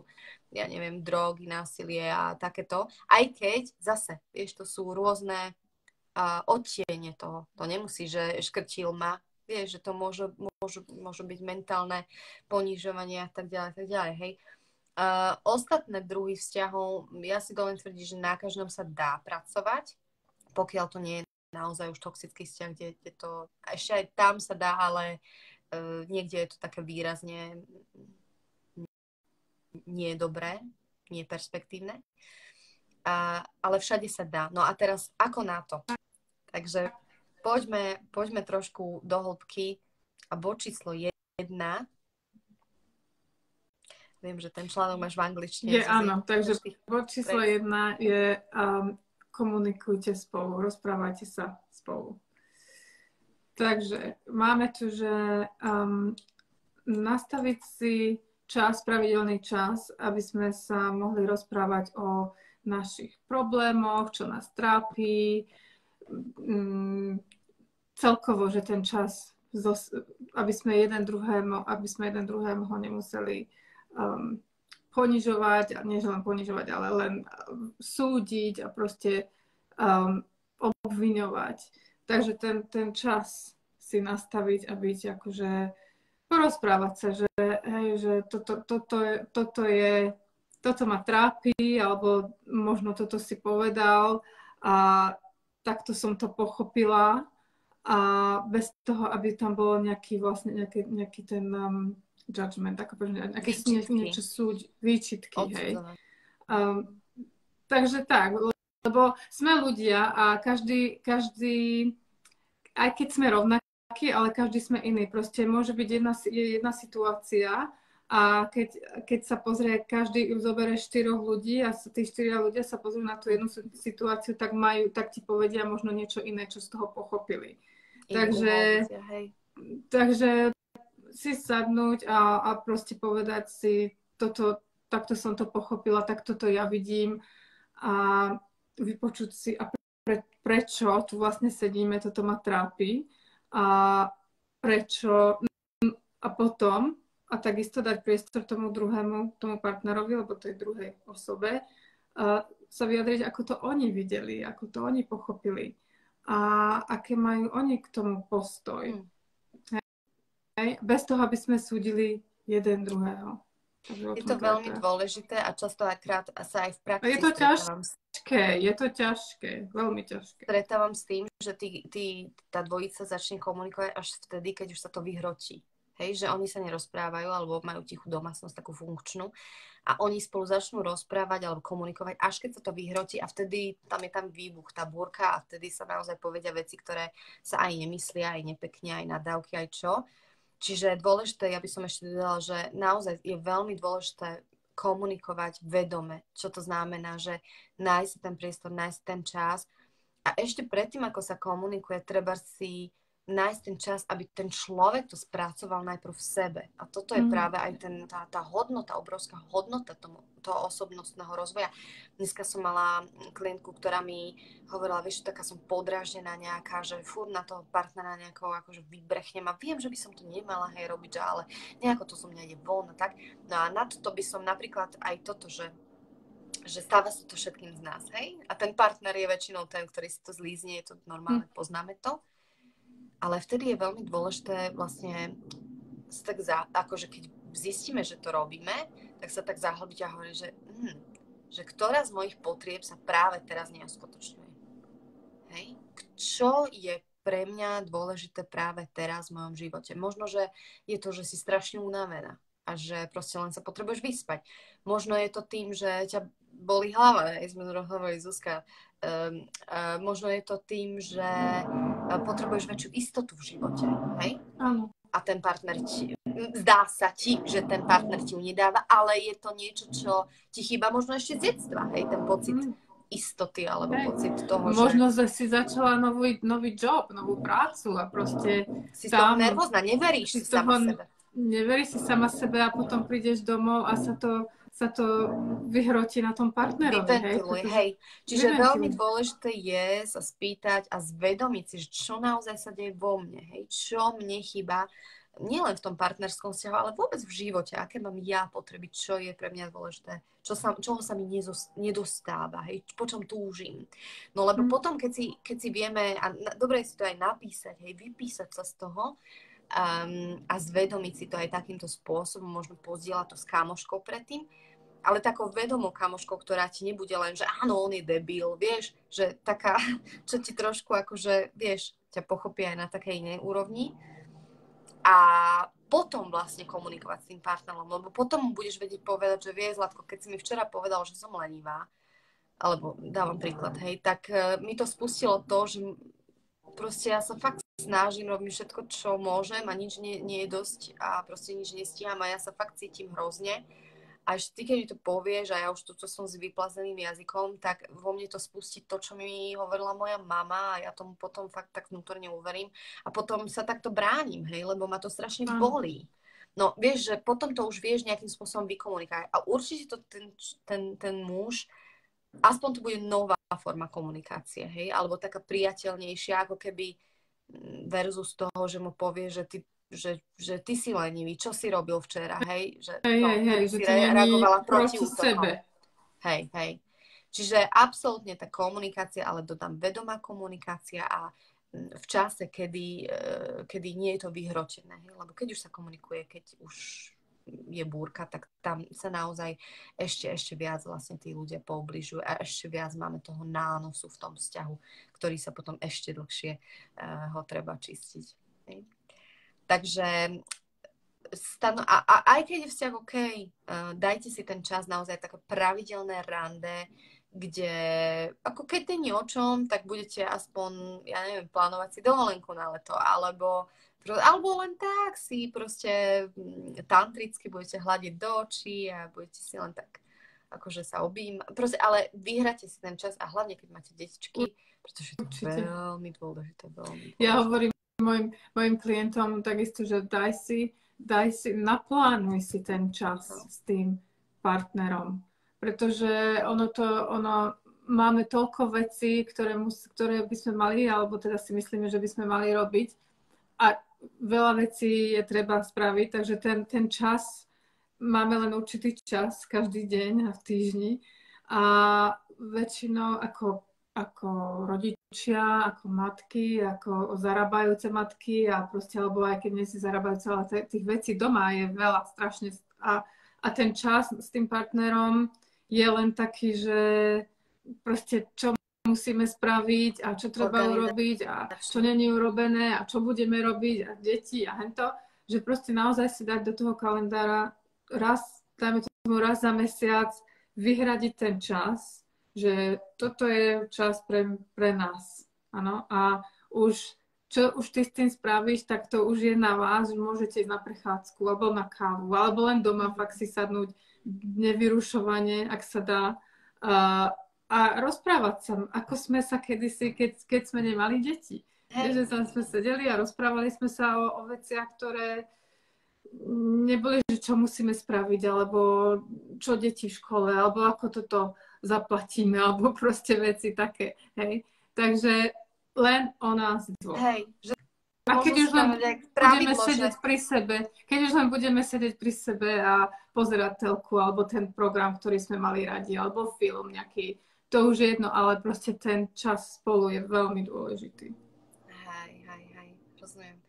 ja neviem, drogy, násilie a takéto. Aj keď, zase, vieš, to sú rôzne odtiene toho. To nemusí, že škrtil ma, vieš, že to môžu byť mentálne ponižovanie a tak ďalej, hej. Ostatné druhy vzťahov, ja si dovolím tvrdiť, že na každom sa dá pracovať, pokiaľ to nie je naozaj už toxický vzťah, kde to, ešte aj tam sa dá, ale niekde je to také výrazne nie dobré, nie perspektívne, ale všade sa dá. No a teraz ako na to? Takže poďme trošku do hĺbky a bod číslo 1. Viem, že ten článok máš v angličtine. Áno, takže bod číslo 1 je komunikujte spolu, rozprávajte sa spolu. Takže máme tu, že nastaviť si pravidelný čas, aby sme sa mohli rozprávať o našich problémoch, čo nás trápi, celkovo, že ten čas, aby sme jeden druhému ho nemuseli ponižovať, a nie že len ponižovať, ale len súdiť a proste obviňovať. Takže ten čas si nastaviť a byť akože porozprávať sa, že hej, že toto ma trápi, alebo možno toto si povedal a takto som to pochopila a bez toho, aby tam bolo nejaký ten judgment, ako nejaké niečo výčitky, hej. Takže tak, lebo sme ľudia a každý, aj keď sme rovnakí, ale každý sme iný. Proste môže byť jedna situácia a keď sa pozrie, každý zoberie 4 ľudí a tí 4 ľudia sa pozrú na tú jednu situáciu, tak ti povedia možno niečo iné, čo z toho pochopili. Takže si sadnúť a proste povedať si, takto som to pochopila, takto to ja vidím a vypočuť si, a prečo tu vlastne sedíme, toto ma trápi a prečo a potom a takisto dať priestor tomu partnerovi, lebo tej druhej osobe sa vyjadriť, ako to oni videli, ako to oni pochopili a aké majú oni k tomu postoj. Hej? Bez toho, aby sme súdili jeden druhého. Je to veľmi dôležité a častokrát sa aj v praxi je to ťažké, veľmi ťažké. Stretávam s tým, že tá dvojica začne komunikovať až vtedy, keď už sa to vyhrotí. Hej, že oni sa nerozprávajú alebo majú tichú domácnosť, takú funkčnú a oni spolu začnú rozprávať alebo komunikovať, až keď sa to vyhrotí a vtedy tam je výbuch, tá búrka a vtedy sa naozaj povedia veci, ktoré sa aj nemyslia, aj nepekne, aj nadávky, aj čo. Čiže je dôležité, ja by som ešte dodala, že naozaj je veľmi dôležité komunikovať vedome, čo to znamená, že nájsť ten priestor, nájsť ten čas a ešte predtým, ako sa komunikuje, treba si nájsť ten čas, aby ten človek to spracoval najprv v sebe. A toto je práve aj tá hodnota, obrovská hodnota toho osobnostného rozvoja. Dneska som mala klientku, ktorá mi hovorila, vieš, taká som podráždená nejaká, že furt na toho partnera nejako akože vybrechnem a viem, že by som to nemala robiť, ale nejako to zo mňa ide von a tak. No a na to by som napríklad aj toto, že stáva sa to všetkým z nás, hej? A ten partner je väčšinou ten, ktorý si to zlízne, je to normálne, poznáme to. Ale vtedy je veľmi dôležité vlastne akože keď zistíme, že to robíme, tak sa tak zahlbiť a hovoriť, že ktorá z mojich potrieb sa práve teraz neuskutočňuje. Hej? Čo je pre mňa dôležité práve teraz v mojom živote? Možno, že je to, že si strašne unavená a že proste len sa potrebuješ vyspať. Možno je to tým, že ťa boli hlava, sme hovorili Zuzka. Možno je to tým, že potrebuješ väčšiu istotu v živote, hej? Áno. A ten partner zdá sa ti, že ten partner ti ju nedáva, ale je to niečo, čo ti chýba možno ešte z detstva, hej? Ten pocit istoty, alebo pocit toho, možno, že si začala nový job, novú prácu a proste si z toho nervózna, neveríš si sama sebe. Neveríš si sama sebe a potom prídeš domov a sa to vyhrotí na tom partnerovi. Hej. Čiže veľmi dôležité je sa spýtať a zvedomiť si, čo naozaj sa deje vo mne. Hej. Čo mne chýba, nielen v tom partnerskom vzťahu, ale vôbec v živote. Aké mám ja potreby, čo je pre mňa dôležité, čoho sa mi nedostáva, hej, po čom túžim. No lebo potom, keď si vieme, a dobre si to aj napísať, hej, vypísať sa z toho, a zvedomiť si to aj takýmto spôsobom, možno pozdieľať to s kamoškou predtým, ale takou vedomou kamoškou, ktorá ti nebude len, že áno, on je debil, vieš, že taká, čo ti trošku akože, vieš, ťa pochopí aj na takej inej úrovni a potom vlastne komunikovať s tým partnerom, lebo potom mu budeš vedieť povedať, že vieš, Zlatko, keď si mi včera povedal, že som lenivá, alebo dávam príklad, hej, tak mi to spustilo to, že proste ja sa fakt snažím, robím všetko, čo môžem a nič nie je dosť a proste nič nestíham a ja sa fakt cítim hrozne. A ešte ty, keď mi to povieš a ja už to som s vyplazeným jazykom, tak vo mne to spustí to, čo mi hovorila moja mama a ja tomu potom fakt tak vnútorne uverím a potom sa takto bránim, hej, lebo ma to strašne bolí. No, vieš, že potom to už vieš nejakým spôsobom vykomunikovať. A určite to ten muž, aspoň to bude nová forma komunikácie, hej? Alebo taká priateľnejšia, ako keby versus toho, že mu povie, že ty si lenivý, čo si robil včera, hej? Že, Hej, keby že si to není reagovala proti proti útokom. sebe. Hej. Čiže absolútne tá komunikácia, ale dodám vedomá komunikácia a v čase, kedy nie je to vyhročené. Lebo keď už sa komunikuje, keď už je búrka, tak tam sa naozaj ešte viac vlastne tí ľudia poubližujú a ešte viac máme toho nánosu v tom vzťahu, ktorý sa potom ešte dlhšie ho treba čistiť. Hej. Takže aj keď je vzťah OK, dajte si ten čas naozaj také pravidelné rande, kde ako keď to nie o čom, tak budete aspoň, ja neviem, plánovať si dovolenku na leto, alebo len tak si proste tantricky budete hľadiť do očí a budete si len tak akože sa proste, ale vyhráte si ten čas a hlavne keď máte detičky, pretože to je veľmi dôležité. Ja hovorím mojim klientom takisto, že daj si, naplánuj si ten čas s tým partnerom. Pretože máme toľko vecí, ktoré by sme mali, alebo teda si myslíme, že by sme mali robiť. A veľa vecí je treba spraviť, takže ten čas, máme len určitý čas každý deň a v týždni. A väčšinou ako rodičia, ako matky, ako zarábajúce matky a proste, alebo aj keď nie si zarábajúce, ale tých vecí doma je veľa strašne. A ten čas s tým partnerom je len taký, že proste čo musíme spraviť a čo treba urobiť a čo není urobené a čo budeme robiť a deti a hento, že proste naozaj si dať do toho kalendára dajme tomu raz za mesiac vyhradiť ten čas, že toto je čas pre nás. Áno? A čo už ty s tým spravíš, tak to už je na vás, že môžete ísť na prechádzku alebo na kávu, alebo len doma fakt si sadnúť nevyrušovane, ak sa dá. A rozprávať sa, ako sme sa kedysi, keď sme nemali deti. Že tam sme sedeli a rozprávali sme sa o veciach, ktoré neboli, že čo musíme spraviť, alebo čo deti v škole, alebo ako toto zaplatíme, alebo proste veci také. Hej. Takže len o nás dvoch. Hej, a keď už len budeme sedieť pri sebe, a pozerať telku, alebo ten program, ktorý sme mali radi, alebo film nejaký, to už je jedno, ale proste ten čas spolu je veľmi dôležitý. Hej, rozumiem.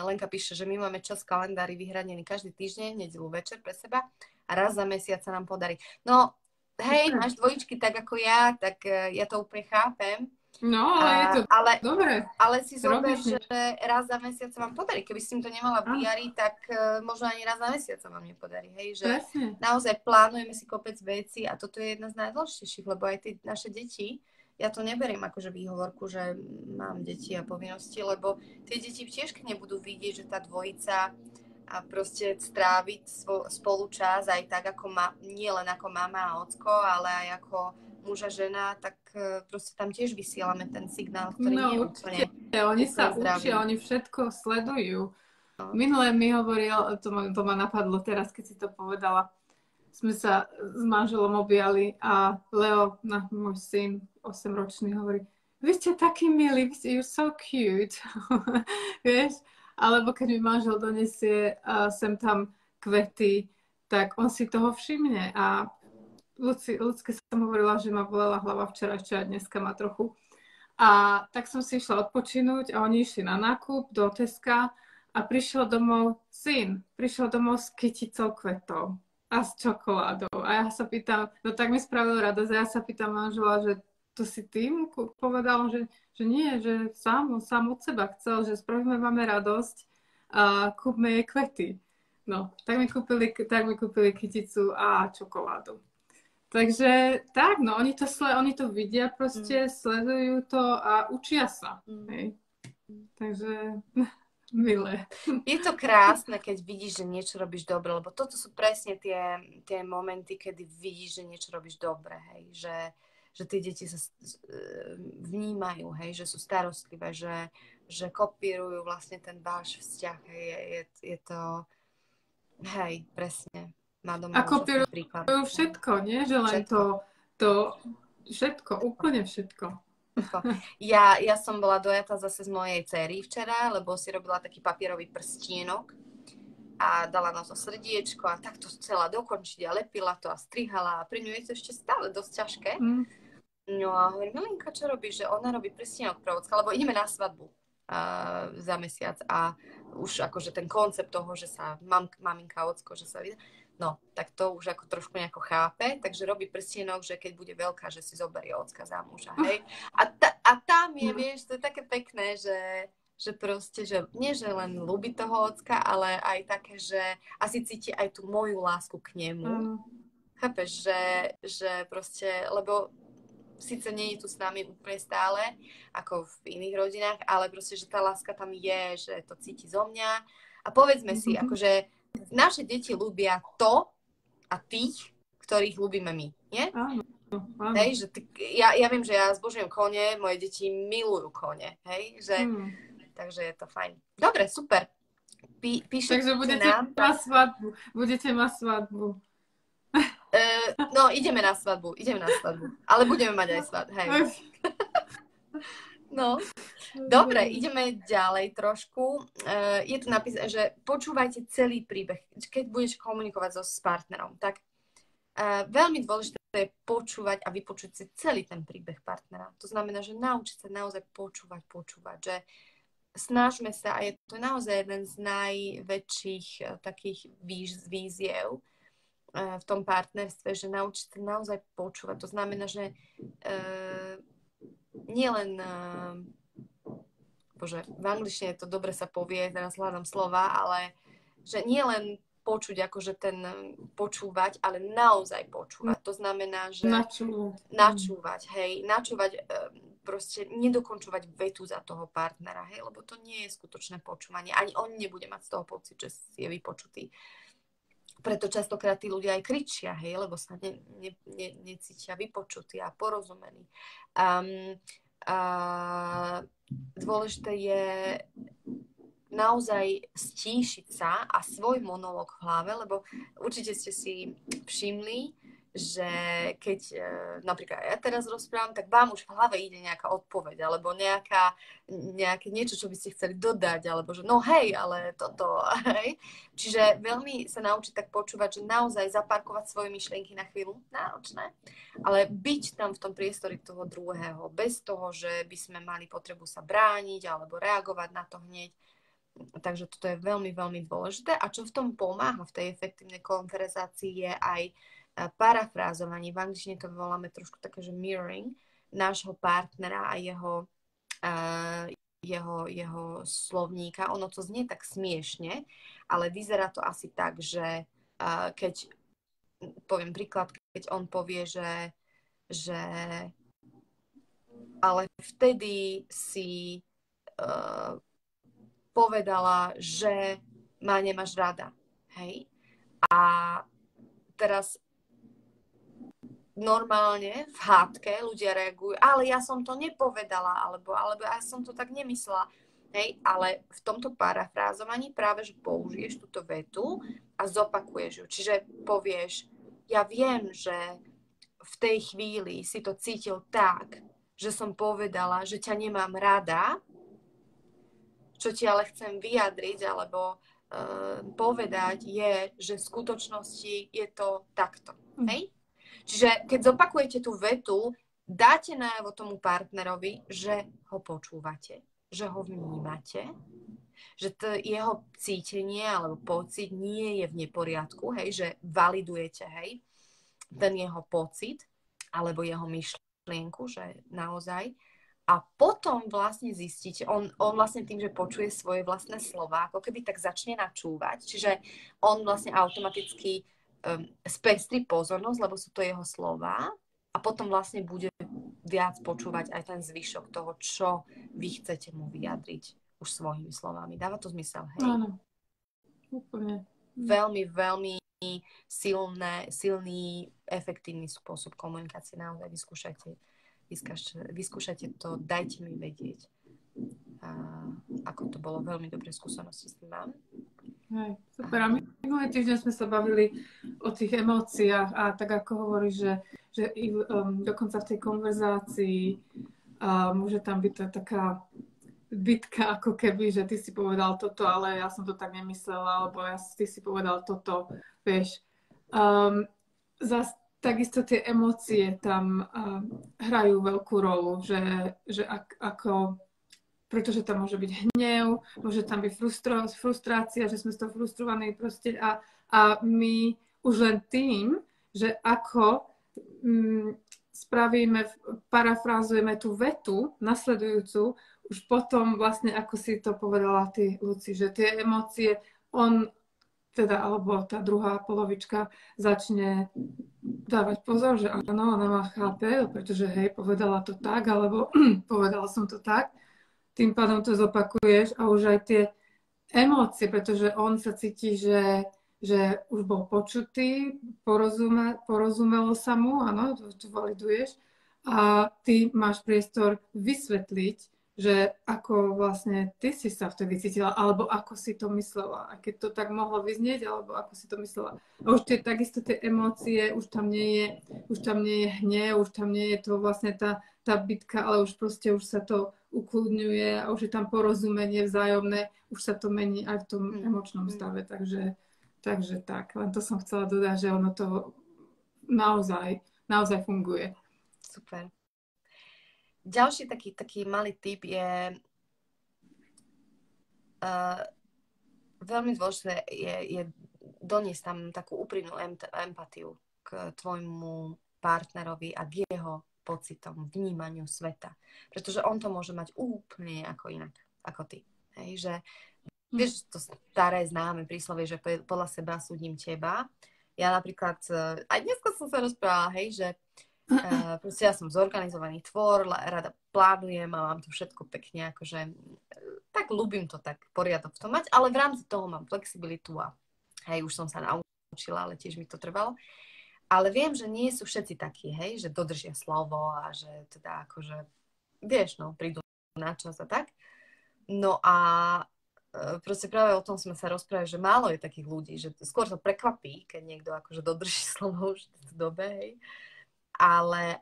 Lenka píše, že my máme čas v kalendári vyhradený každý týždeň, nedeľu večer pre seba a raz za mesiac sa nám podarí. No, hej, máš dvojičky tak ako ja, tak ja to úplne chápem. No, ale je to dobre. Ale si zober, že raz za mesiac sa vám podarí. Keby si to nemala v diári, tak možno ani raz za mesiac sa vám nepodarí. Hej, že naozaj plánujeme si kopec vecí a toto je jedna z najdôležitejších, lebo aj tie naše deti, ja to neberiem akože výhovorku, že mám deti a povinnosti, lebo tie deti tiež, keď nebudú vidieť, že tá dvojica a proste stráviť spolu čas aj tak, ako nie len ako mama a ocko, ale aj ako muža, žena, tak proste tam tiež vysielame ten signál, ktorý nie je úplne oni sa učia, oni všetko sledujú. Minulé mi hovoril, to ma napadlo teraz, keď si to povedala, sme sa s manželom objali a Leo, môj syn, 8-ročný, hovorí, vy ste takí milí, you're so cute. Vieš? Alebo keď mi manžel donesie sem tam kvety, tak on si toho všimne a ľudské som hovorila, že ma bolela hlava včera, ešte aj dneska ma trochu. A tak som si išla odpočinúť a oni išli na nákup do Teska a prišiel domov s kyticou kvetov a s čokoládou. A ja sa pýtam, no tak mi spravil radosť a ja sa pýtam manžela, že to si ty mu povedal, že nie, že sám od seba chcel, že spravíme máme radosť a kúpme jej kvety. No, tak mi kúpili kyticu a čokoládu. Takže tak, no, oni to vidia, proste sledujú to a učia sa. Hej. Takže milé. Je to krásne, keď vidíš, že niečo robíš dobre, lebo toto sú presne tie momenty, kedy vidíš, že niečo robíš dobre, hej, že tie deti sa vnímajú, hej, že sú starostlivé, že kopírujú vlastne ten váš vzťah, hej, je to Hej, presne. Má A doma úžasný kopírujú príklad. všetko, nie? Že len Všetko. všetko, úplne všetko. Všetko. Ja som bola dojatá zase z mojej dcery včera, lebo si robila taký papierový prstienok a dala na to srdiečko a takto chcela dokončiť a lepila to a strihala a pri ňu je to ešte stále dosť ťažké. No a hovorím, Milenka, čo robíš? Že ona robí prstienok pre ocka, lebo ideme na svadbu za mesiac a už akože ten koncept toho, že sa maminka, ocko, že sa vidí, no, tak to už ako trošku nejako chápe, takže robí prstienok, že keď bude veľká, že si zoberie ocka za muža, hej. A tam je, vieš, to je také pekné, že proste, že nie, že len ľúbi toho ocka, ale aj také, že asi cíti aj tú moju lásku k nemu. Chápeš, že proste, lebo síce nie je tu s nami úplne stále, ako v iných rodinách, ale proste, že tá láska tam je, že to cíti zo mňa. A povedzme si, akože naše deti ľúbia to a tých, ktorých ľúbime my, nie? Áno. Hej, že ja viem, že ja zbožujem kone, moje deti milujú kone, hej, že takže je to fajn. Dobre, super. Píšete takže budete mať svadbu. No, ideme na svadbu. Ale budeme mať aj svadbu, hej. No, dobre, ideme ďalej trošku. Je tu napísané, že počúvajte celý príbeh. Keď budeš komunikovať s partnerom, tak veľmi dôležité je počúvať a vypočuť si celý ten príbeh partnera. To znamená, že naučiť sa naozaj počúvať, že snažme sa, a je to naozaj jeden z najväčších takých víziev v tom partnerstve, že naučiť sa naozaj počúvať. To znamená, že nielen v angličtine to dobre sa povie, teraz hľadám slova, ale že nielen počuť, akože ten počúvať, ale naozaj počúvať. To znamená, že načúvať, proste nedokončovať vetu za toho partnera, hej, lebo to nie je skutočné počúvanie. Ani on nebude mať z toho pocit, že je vypočutý. Preto častokrát tí ľudia aj kričia, hej, lebo sa necítia vypočutí a porozumení. Dôležité je naozaj stíšiť sa a svoj monológ v hlave, lebo určite ste si všimli, že keď napríklad ja teraz rozprávam, tak vám už v hlave ide nejaká odpoveď, alebo nejaké niečo, čo by ste chceli dodať, alebo že no hej, ale toto, hej. Čiže veľmi sa naučiť tak počúvať, že naozaj zaparkovať svoje myšlienky na chvíľu, náročné, ale byť tam v tom priestore toho druhého, bez toho, že by sme mali potrebu sa brániť, alebo reagovať na to hneď. Takže toto je veľmi, veľmi dôležité. A čo v tom pomáha v tej efektívnej konverzácii je aj parafrázovanie. V angličtine to voláme trošku také, že mirroring nášho partnera a jeho slovníka. Ono to znie tak smiešne, ale vyzerá to asi tak, že keď poviem príklad, keď on povie, že ale vtedy si povedala, že ma nemáš rada. Hej? A teraz normálne v hádke ľudia reagujú, ale ja som to nepovedala, alebo ja som to tak nemyslela. Hej? Ale v tomto parafrázovaní práve, že použiješ túto vetu a zopakuješ ju. Čiže povieš, ja viem, že v tej chvíli si to cítil tak, že som povedala, že ťa nemám rada, čo ti ale chcem vyjadriť alebo povedať je, že v skutočnosti je to takto. Hej? Čiže keď zopakujete tú vetu, dáte najavo tomu partnerovi, že ho počúvate, že ho vnímate, že to jeho cítenie alebo pocit nie je v neporiadku, hej, že validujete, hej, ten jeho pocit alebo jeho myšlienku, že naozaj. A potom vlastne zistíte, on vlastne tým, že počuje svoje vlastné slova, ako keby tak začne načúvať, čiže on vlastne automaticky spestrí pozornosť, lebo sú to jeho slova a potom vlastne bude viac počúvať aj ten zvyšok toho, čo vy chcete mu vyjadriť už svojimi slovami. Dáva to zmysel, hej? Áno, úplne. Veľmi, veľmi silný, efektívny spôsob komunikácie. Naozaj vyskúšajte to, dajte mi vedieť, ako to bolo. Veľmi dobré skúsenosti s tým mám. Hej, super. A minulý týždeň sme sa bavili o tých emóciách a tak ako hovoríš, že dokonca v tej konverzácii môže tam byť taká bitka, ako keby, že ty si povedal toto, ale ja som to tak nemyslela, alebo ty si povedal toto, vieš. Zas takisto tie emócie tam hrajú veľkú rolu, že ako pretože tam môže byť hnev, môže tam byť frustrácia, že sme z toho frustrovaní proste a my už len tým, že ako spravíme, parafrázujeme tú vetu nasledujúcu, už potom vlastne, ako si to povedala ty, Luci, že tie emócie, on teda, alebo tá druhá polovička začne dávať pozor, že áno, ona ma chápe, pretože hej, povedala to tak, alebo povedala som to tak. Tým pádom to zopakuješ a už aj tie emócie, pretože on sa cíti, že už bol počutý, porozumelo sa mu, áno, to validuješ a ty máš priestor vysvetliť, že ako vlastne ty si sa vtedy cítila, alebo ako si to myslela. A keď to tak mohlo vyznieť, alebo ako si to myslela. A už takisto tie emócie, už tam nie je hnev, už tam nie je to vlastne tá bitka, ale už proste už sa to ukludňuje a už je tam porozumenie vzájomné, už sa to mení aj v tom emočnom stave. Takže tak. Len to som chcela dodať, že ono to naozaj funguje. Super. Ďalší taký malý tip je veľmi dôležité je doniesť tam takú úprimnú empatiu k tvojmu partnerovi a k jeho pocitom, vnímaniu sveta. Pretože on to môže mať úplne ako inak, ako ty. Hej, že vieš, to staré známe príslovie, že podľa seba súdim teba. Ja napríklad, aj dneska som sa rozprávala, hej, že proste ja som zorganizovaný tvor, rada plánujem a mám to všetko pekne, akože tak ľúbim to tak poriadok v tom mať, ale v rámci toho mám flexibilitu a hej, už som sa naučila, ale tiež mi to trvalo. Ale viem, že nie sú všetci takí, hej, že dodržia slovo a že teda akože, vieš, no, prídu na čas a tak. No a proste práve o tom sme sa rozprávali, že málo je takých ľudí, že skôr to prekvapí, keď niekto akože dodrží slovo už v tejto dobe, hej. Ale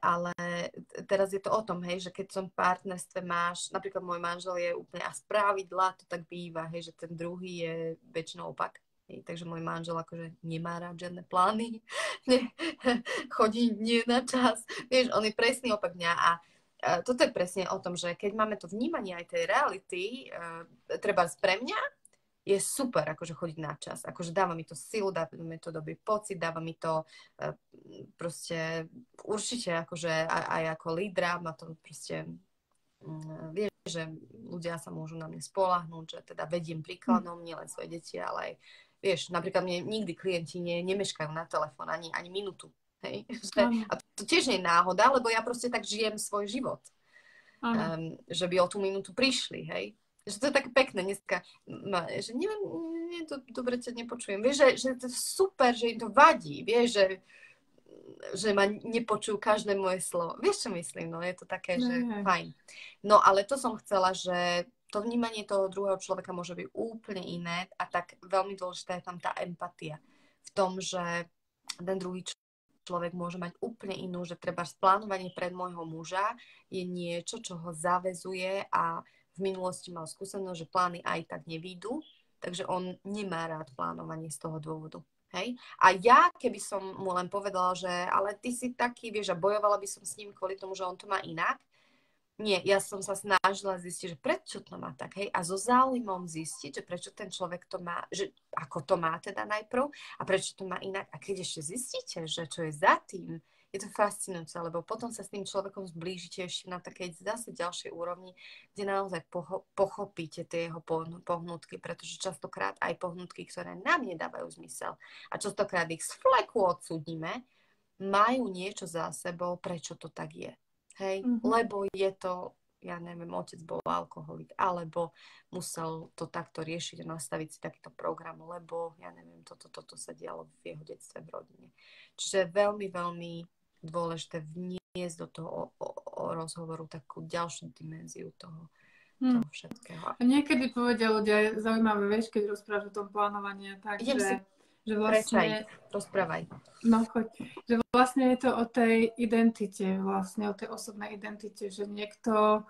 teraz je to o tom, hej, že keď som v partnerstve máš, napríklad môj manžel je úplne a spravidla, to tak býva, hej, že ten druhý je väčšinou opak. Hej, takže môj manžel akože nemá rád žiadne plány, chodí nie na čas. Vieš, on je presný opak mňa a toto je presne o tom, že keď máme to vnímanie aj tej reality, treba pre mňa, je super, akože chodiť na čas. Akože dáva mi to silu, dáva mi to dobrý pocit, dáva mi to proste určite akože aj ako lídra ma to proste vieš, že ľudia sa môžu na mňa spoľahnúť, že teda vediem príkladom nielen svoje deti, ale aj vieš, napríklad mne nikdy klienti nemeškajú na telefón ani minútu. Hej? A to tiež nie je náhoda, lebo ja proste tak žijem svoj život. Že by o tú minútu prišli, hej. Že to je také pekné dneska, že neviem, to dobre ťa nepočujem. Vieš, že to je super, že im to vadí, vieš, že ma nepočujú každé moje slovo. Vieš, čo myslím? No je to také, že fajn. No ale to som chcela, že to vnímanie toho druhého človeka môže byť úplne iné a tak veľmi dôležitá je tam tá empatia v tom, že ten druhý človek môže mať úplne inú, že treba splánovanie pred môjho muža je niečo, čo ho zaväzuje a v minulosti mal skúsenosť, že plány aj tak nevídu, takže on nemá rád plánovanie z toho dôvodu. Hej? A ja, keby som mu len povedala, že ale ty si taký, vieš, a bojovala by som s ním kvôli tomu, že on to má inak, nie, ja som sa snažila zistiť, že prečo to má tak, hej, a so záujmom zistiť, že prečo ten človek to má, že ako to má teda najprv a prečo to má inak. A keď ešte zistíte, že čo je za tým, je to fascinujúce, lebo potom sa s tým človekom zblížite ešte na takej zase ďalšej úrovni, kde naozaj pochopíte tie jeho pohnutky, pretože častokrát aj pohnutky, ktoré nám nedávajú zmysel a častokrát ich z fleku odsúdime, majú niečo za sebou, prečo to tak je. Hej? Lebo je to, ja neviem, otec bol alkoholik, alebo musel to takto riešiť a nastaviť si takýto program, lebo, ja neviem, toto sa dialo v jeho detstve v rodine. Čiže veľmi, veľmi dôležité vniesť do toho rozhovoru takú ďalšiu dimenziu toho toho všetkého. A niekedy povedia ľudia zaujímavé, vieš, keď rozprávaš o tom plánovaní, tak, že vlastne... Rozprávaj. No choď. Že vlastne je to o tej identite, vlastne o tej osobnej identite, že niekto,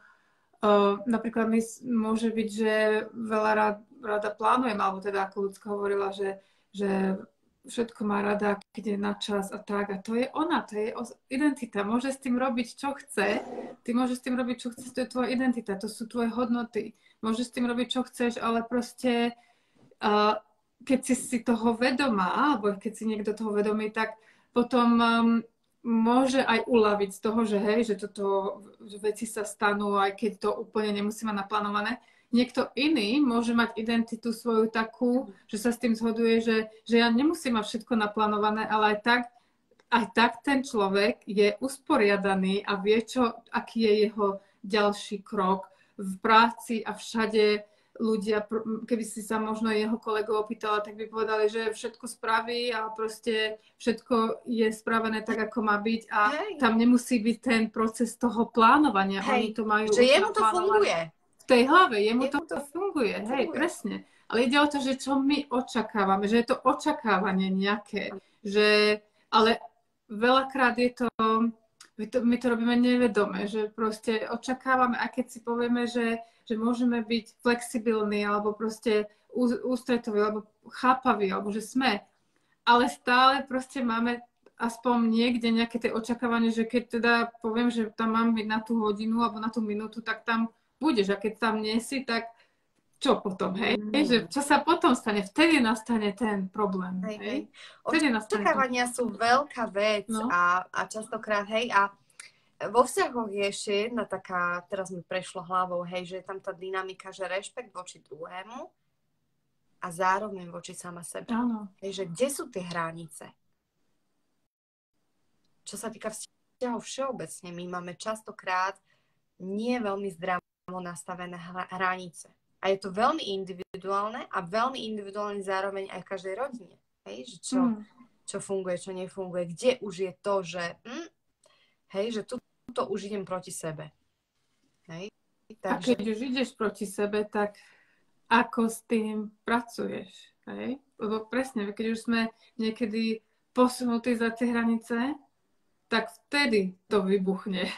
napríklad môže byť, že veľa rada plánujem, alebo teda ako ľudská hovorila, že všetko má rada, keď je na čas a tak. A to je ona, to je identita. Môže s tým robiť, čo chce. Ty môžeš s tým robiť, čo chceš, to je tvoja identita, to sú tvoje hodnoty. Môžeš s tým robiť, čo chceš, ale proste... keď si toho vedomá, alebo keď si niekto toho vedomý, tak potom môže aj uľaviť z toho, že hej, že že veci sa stanú, aj keď to úplne nemusí mať naplánované. Niekto iný môže mať identitu svoju takú, že sa s tým zhoduje, že ja nemusím mať všetko naplánované, ale aj tak ten človek je usporiadaný a vie, aký je jeho ďalší krok v práci a všade. Ľudia, keby si sa možno jeho kolegov opýtala, tak by povedali, že všetko spraví a proste všetko je spravené tak, ako má byť a tam nemusí byť ten proces toho plánovania. Oni to majú... Že jemu to funguje. V tej hlave, jemu to funguje. Hej, presne. Ale ide o to, že čo my očakávame, že je to očakávanie nejaké. Ale veľakrát je to... My to robíme nevedome, že proste očakávame, a keď si povieme, že môžeme byť flexibilní, alebo proste ústretoví, alebo chápaví, alebo že sme, ale stále proste máme aspoň niekde nejaké tie očakávanie, že keď teda poviem, že tam mám byť na tú hodinu alebo na tú minútu, tak tam budeš, a keď tam nie si, tak čo potom, hej? Že čo sa potom stane? Vtedy nastane ten problém, hej? Očakávania sú veľká vec a častokrát, hej, a vo vzťahoch je ešte jedna taká, teraz mi prešlo hlavou, hej, že je tam tá dynamika, že rešpekt voči druhému a zároveň voči sama sebe. Áno. Hej, že kde sú tie hranice? Čo sa týka vzťahov všeobecne, my máme častokrát nie veľmi zdravo nastavené hranice. A je to veľmi individuálne a veľmi individuálne zároveň aj v každej rodine. Hej? Že čo funguje, čo nefunguje. Kde už je to, že že tu už idem proti sebe. Hej? Takže... A keď už ideš proti sebe, tak ako s tým pracuješ? Hej? Lebo presne, keď už sme niekedy posunutí za tie hranice, tak vtedy to vybuchne.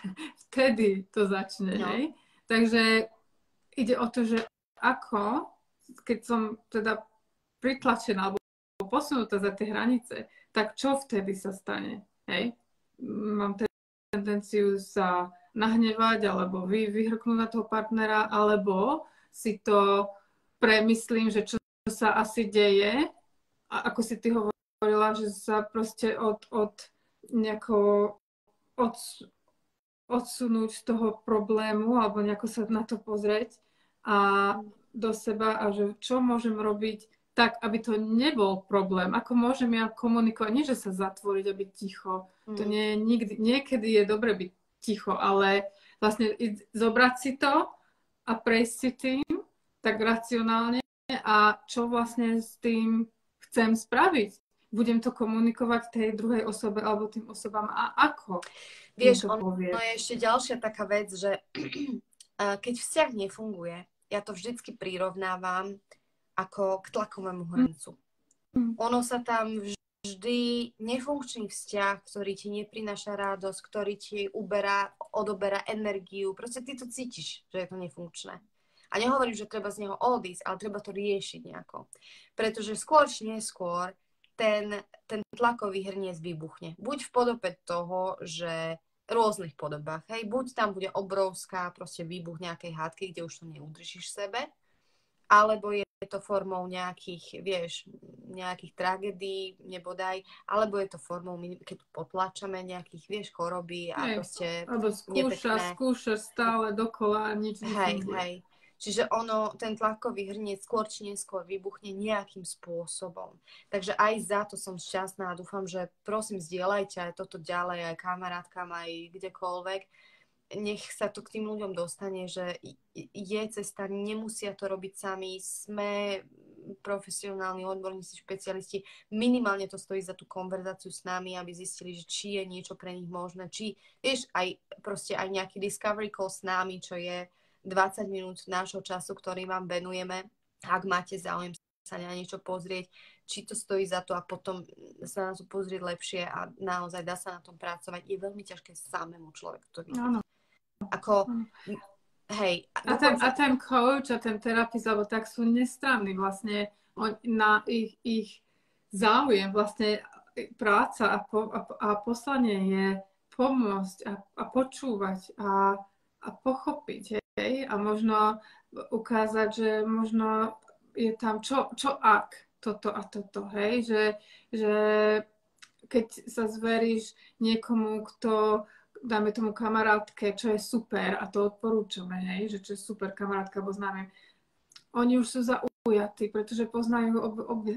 Vtedy to začne. Hej? Takže ide o to, že ako, keď som teda pritlačená alebo posunutá za tie hranice, tak čo vtedy sa stane? Hej? Mám tendenciu sa nahnevať alebo vyhrknúť na toho partnera, alebo si to premyslím, že čo sa asi deje, a ako si ty hovorila, že sa proste odsunúť z toho problému alebo nejako sa na to pozrieť a do seba, a že čo môžem robiť tak, aby to nebol problém. Ako môžem ja komunikovať, nie že sa zatvoriť a byť ticho. To nie je nikdy. Niekedy je dobre byť ticho, ale vlastne zobrať si to a prejsť si tým tak racionálne, a čo vlastne s tým chcem spraviť. Budem to komunikovať tej druhej osobe alebo tým osobám, a ako? Vieš, ono je ešte ďalšia taká vec, že keď vzťah nefunguje, ja to vždycky prirovnávam ako k tlakovému hrncu. Ono sa tam vždy nefunkčný vzťah, ktorý ti neprináša radosť, ktorý ti odoberá energiu. Proste ty to cítiš, že je to nefunkčné. A nehovorím, že treba z neho odísť, ale treba to riešiť nejako. Pretože skôr či neskôr ten tlakový hrniec vybuchne. Buď v podobe toho, že rôznych podobách. Hej, buď tam bude obrovská proste výbuch nejakej hádky, kde už to neudržíš v sebe, alebo je to formou nejakých, nejakých tragédií, nebodaj, alebo je to formou, keď potlačame nejakých, choroby a proste alebo skúšaš stále dokola a nič nefunguje. Hej. Čiže ten tlakový hrniec skôr či neskôr vybuchne nejakým spôsobom. Takže aj za to som šťastná a dúfam, že prosím, zdieľajte aj toto ďalej, aj kamarátkam, aj kdekoľvek. Nech sa to k tým ľuďom dostane, že je cesta, nemusia to robiť sami, sme profesionálni odborníci, špecialisti, minimálne to stojí za tú konverzáciu s nami, aby zistili, že či je niečo pre nich možné, či, aj nejaký discovery call s nami, čo je 20 minút nášho času, ktorý vám venujeme, ak máte záujem sa na niečo pozrieť, či to stojí za to a potom sa na to pozrieť lepšie a naozaj dá sa na tom pracovať. Je veľmi ťažké samému človeku to vidieť. Áno. Ako, hej. A ten coach a ten terapist, alebo tak sú nestranní vlastne na ich záujem, vlastne práca a poslanie je pomôcť a počúvať a pochopiť, hej? A možno ukázať, že možno je tam čo ak toto a toto, hej? Že keď sa zveríš niekomu, kto, dáme tomu kamarátke, čo je super a to odporúčame, hej? Že čo je super kamarátka, bo známe. Oni už sú zaujatí, pretože poznajú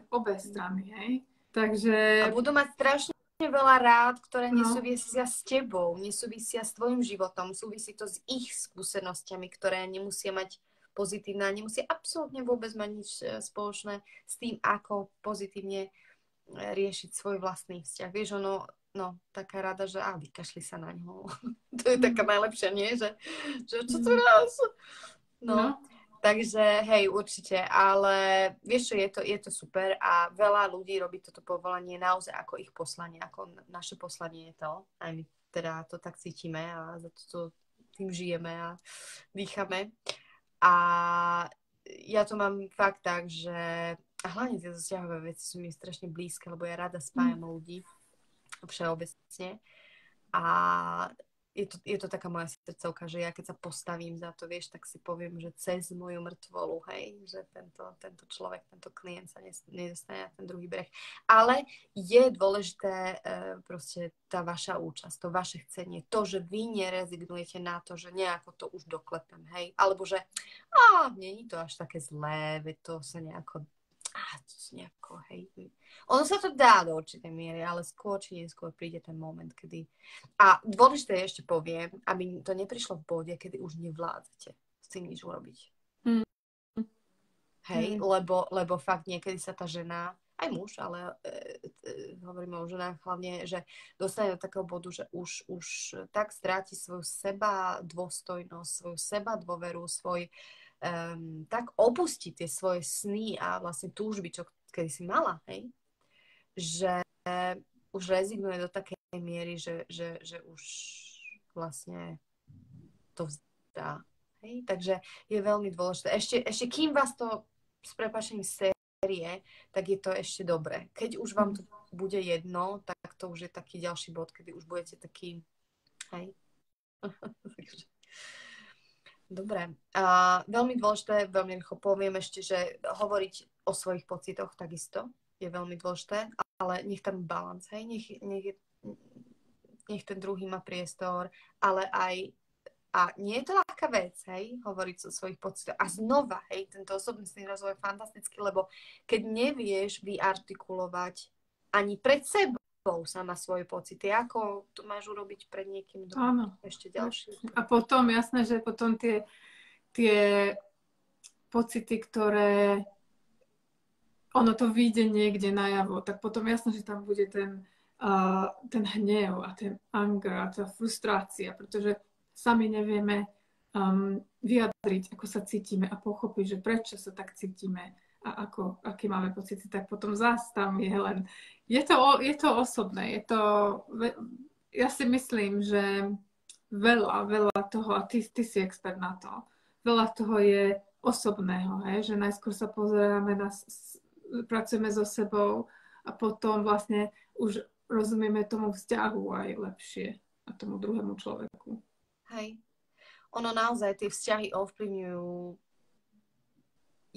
obe strany, hej? Takže... A budú mať strašne veľa rád, ktoré nesúvisia s tebou, nesúvisia s tvojim životom, súvisí to s ich skúsenostiami, ktoré nemusia mať pozitívne a nemusia absolútne vôbec mať nič spoločné s tým, ako pozitívne riešiť svoj vlastný vzťah. Vieš, taká rada, že vykašli sa na ňo. To je taká najlepšia, nie? Že čo tu raz? No. Takže hej, určite, ale vieš čo, je to super a veľa ľudí robí toto povolanie naozaj ako ich poslanie, ako naše poslanie je to. Aj my teda to tak cítime a za to tým žijeme a dýchame. A ja to mám fakt tak, že a hlavne tie vzťahové veci sú mi strašne blízke, lebo ja rada spájam ľudí všeobecne a je to taká moja srdcovka, že ja keď sa postavím za to, vieš, tak si poviem, že cez moju mŕtvolu, hej, že tento človek, tento klient sa nedostane na ten druhý breh. Ale je dôležité proste tá vaša účasť, to vaše chcenie, to, že vy nerezignujete na to, že nejako to už doklepem, hej, alebo že nie je to až také zlé, veď to sa nejako hej. Ono sa to dá do určitej miery, ale skôr či neskôr príde ten moment, kedy... A dôležité ešte poviem, aby to neprišlo v bode, kedy už nevládzete s tým nič urobiť. Hej, lebo fakt niekedy sa tá žena, aj muž, ale hovoríme o ženách hlavne, že dostane do takého bodu, že už tak stráti svoju seba dôstojnosť, svoju seba dôveru, tak opustí tie svoje sny a vlastne túžby, čo kedy si mala, hej, že už rezignuje do takej miery, že už vlastne to vzdá. Hej? Takže je veľmi dôležité. Ešte kým vás to s prepáčením série, tak je to ešte dobré. Keď už vám to bude jedno, tak to už je taký ďalší bod, kedy už budete taký, hej. Dobre. A veľmi dôležité, veľmi rýchlo poviem ešte, že hovoriť o svojich pocitoch takisto je veľmi dôležité, ale nech tam balans, hej, nech ten druhý má priestor, ale aj, a nie je to ľahká vec, hej, hovoriť o svojich pocitoch. A znova, hej, tento osobnostný rozvoj je fantastický, lebo keď nevieš vyartikulovať ani pred sebou sama svoje pocity, ako to máš urobiť pred niekým druhým. Ešte ďalšie. A potom, jasné, že potom tie pocity, ktoré ono to vyjde niekde najavo, tak potom jasné, že tam bude ten hnev a ten anger a tá frustrácia, pretože sami nevieme vyjadriť, ako sa cítime a pochopiť, že prečo sa tak cítime a aké máme pocity, tak potom zás tam je len... Je to osobné, ja si myslím, že veľa toho, a ty si expert na to, veľa toho je osobného, hej? Že najskôr sa pozeráme pracujeme so sebou a potom vlastne už rozumieme tomu vzťahu aj lepšie a tomu druhému človeku. Hej. Ono naozaj tie vzťahy ovplyvňujú,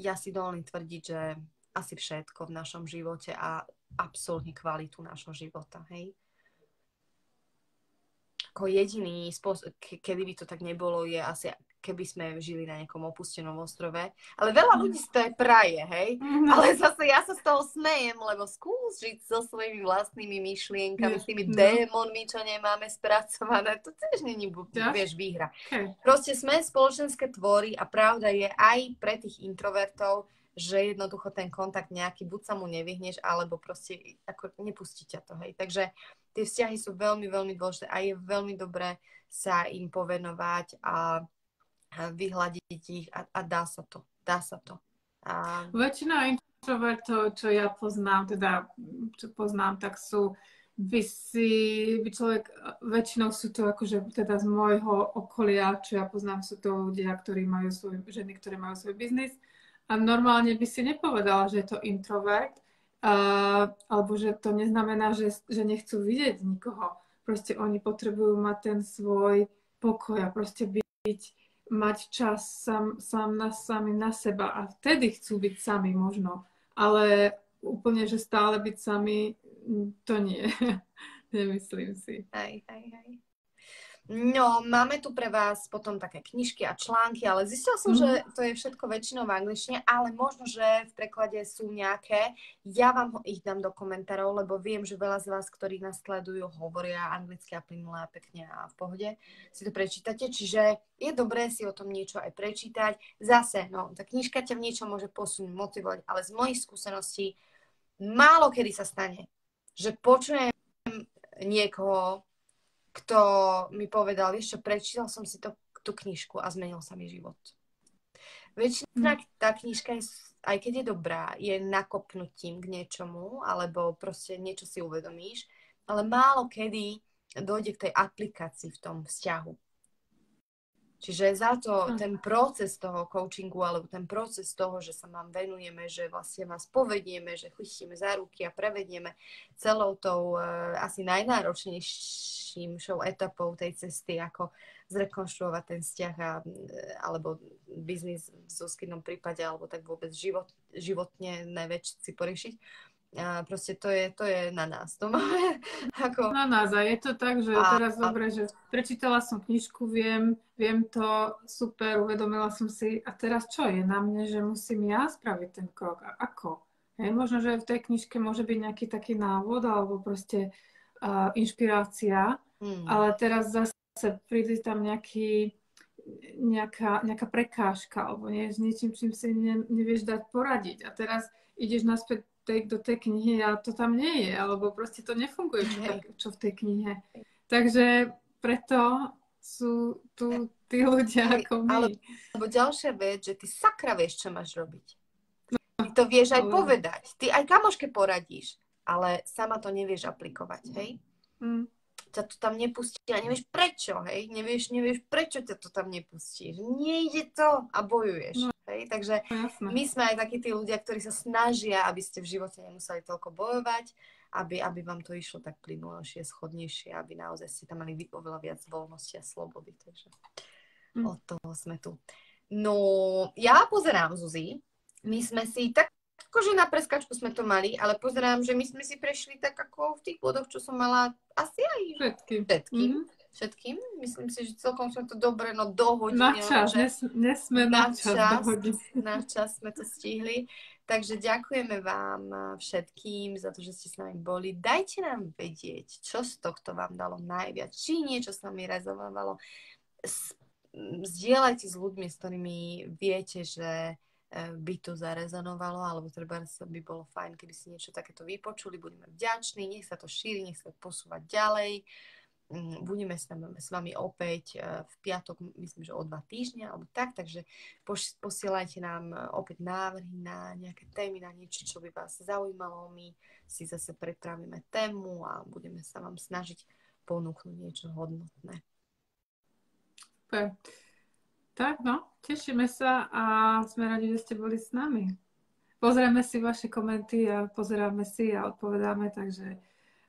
ja si dovolím tvrdiť, že asi všetko v našom živote a absolútne kvalitu našho života, hej. Ako jediný spôsob, kedy by to tak nebolo, je asi, keby sme žili na nejakom opustenom ostrove. Ale veľa ľudí si to aj praje, hej. No. Ale zase ja sa z toho smejem, lebo skús žiť so svojimi vlastnými myšlienkami, s tými démonmi, čo nemáme spracované. To tiež není, vieš, výhra. Okay. Proste sme spoločenské tvory a pravda je aj pre tých introvertov, že jednoducho ten kontakt nejaký, buď sa mu nevyhneš, alebo proste ako nepustí ťa to, hej. Takže tie vzťahy sú veľmi, veľmi dôležité a je veľmi dobré sa im povenovať a vyhľadiť ich a dá sa to. Dá sa to. A... Väčšina introvertov, čo ja poznám, teda čo poznám, tak sú človek, väčšinou sú to akože teda z môjho okolia, čo ja poznám, sú to ľudia, ktorí majú ženy, ktoré majú svoj biznis a normálne by si nepovedala, že je to introvert, alebo že to neznamená, že nechcú vidieť nikoho. Proste oni potrebujú mať ten svoj pokoj a proste mať čas sami na seba a vtedy chcú byť sami možno, ale úplne, že stále byť sami, to nie. Nemyslím si. Hej. No, máme tu pre vás potom také knižky a články, ale zistila som, že to je všetko väčšinou v angličtine, ale možno, že v preklade sú nejaké. Ja vám ich dám do komentárov, lebo viem, že veľa z vás, ktorí nás sledujú, hovoria anglicky a plynule a pekne a v pohode si to prečítate, čiže je dobré si o tom niečo aj prečítať. Zase, no, tá knižka ťa v niečom môže posunúť, motivovať, ale z mojich skúseností málo kedy sa stane, že počujem niekoho, kto mi povedal, vieš čo, prečítal som si tú knižku a zmenil sa mi život. Väčšina tá knižka, aj keď je dobrá, je nakopnutím k niečomu, alebo proste niečo si uvedomíš, ale málo kedy dojde k tej aplikácii v tom vzťahu. Čiže za to ten proces toho coachingu, alebo ten proces toho, že sa vám venujeme, že vlastne vás povedieme, že chytíme za ruky a prevedieme celou tou asi najnáročnejšou etapou tej cesty, ako zrekonštruovať ten vzťah alebo biznis v Zuzkynom prípade, alebo tak vôbec životne najväčšie si poriešiť. A proste to je na nás. To máme ako... Na nás. A je to tak, že teraz dobre, že prečítala som knižku, viem to, super, uvedomila som si. A teraz čo je na mne, že musím ja spraviť ten krok? A ako? Možno, že v tej knižke môže byť nejaký taký návod alebo proste inšpirácia, ale teraz zase príde tam nejaká prekážka alebo s niečím, čím si nevieš dať poradiť. A teraz ideš naspäť do tej knihy a to tam nie je, alebo proste to nefunguje, čo v tej knihe. Takže preto sú tu tí ľudia ako my. Alebo ďalšia vec, že ty sakra vieš, čo máš robiť. Ty to vieš aj povedať. Ty aj kamoške poradíš, ale sama to nevieš aplikovať, hej? Ťa to tam nepustí a nevieš prečo, hej? Nevieš prečo ťa to tam nepustí. Nejde to a bojuješ. Hej? Takže my sme aj takí tí ľudia, ktorí sa snažia, aby ste v živote nemuseli toľko bojovať, aby vám to išlo tak plynulejšie, schodnejšie, aby naozaj ste tam mali oveľa viac voľnosti a slobody. Takže od toho sme tu. No, ja pozerám, Zuzi, my sme si tak akože na preskačku sme to mali, ale pozerám, že my sme si prešli tak ako v tých bodoch, čo som mala asi aj všetkým. Myslím si, že celkom sme to dobre dohodili. Na čas, nesme na čas dohodili. Na čas sme to stihli. Takže ďakujeme vám všetkým za to, že ste s nami boli. Dajte nám vedieť, čo z tohto vám dalo najviac. Či niečo s nami rezonovalo. Zdieľajte s ľuďmi, s ktorými viete, že by to zarezonovalo, alebo treba by bolo fajn, keby si niečo takéto vypočuli. Budeme vďační, nech sa to šíri, nech sa to posúvať ďalej. Budeme s vami opäť v piatok, myslím, že o 2 týždne, alebo tak, takže posielajte nám opäť návrhy na nejaké témy, na niečo, čo by vás zaujímalo. My si zase pripravíme tému a budeme sa vám snažiť ponúknuť niečo hodnotné. Super. Tak, no, tešíme sa a sme radi, že ste boli s nami. Pozrieme si vaše komenty a pozeráme si a odpovedáme, takže...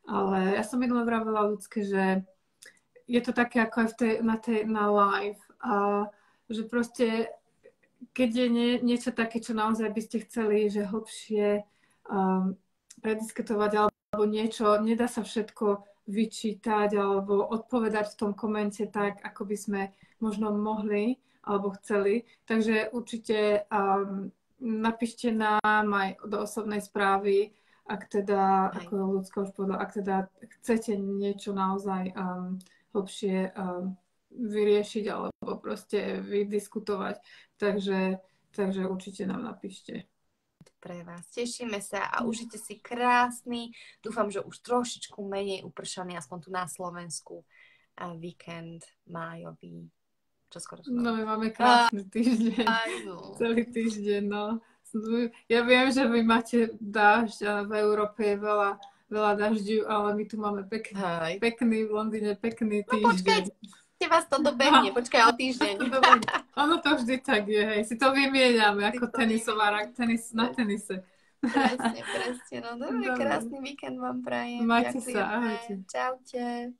Ale ja som minule vravela ľudské, že je to také ako aj na live, a že proste, keď je niečo také, čo naozaj by ste chceli, že hlbšie prediskutovať alebo niečo, nedá sa všetko vyčítať alebo odpovedať v tom komente tak, ako by sme možno mohli alebo chceli. Takže určite napíšte nám aj do osobnej správy, ak teda, ako ľudská už povedala, ak teda chcete niečo naozaj hlbšie vyriešiť alebo proste vydiskutovať. Takže určite nám napíšte. Pre vás. Tešíme sa a užite si krásny, dúfam, že už trošičku menej upršaný, aspoň tu na Slovensku, víkend májový. skoro. No, my máme krásny týždeň. Aj, no. Celý týždeň, no. Ja viem, že vy máte dážď a v Európe je veľa dažďu, ale my tu máme pekný v Londýne, pekný týždeň. Počkaj, vás to dobehne, počkaj o týždeň. Ono to vždy tak je, hej. Si to vymieňame ako tenisová na tenise. Presne. No dobre, krásny víkend vám prajem. Majte sa, ahojte. Čaute.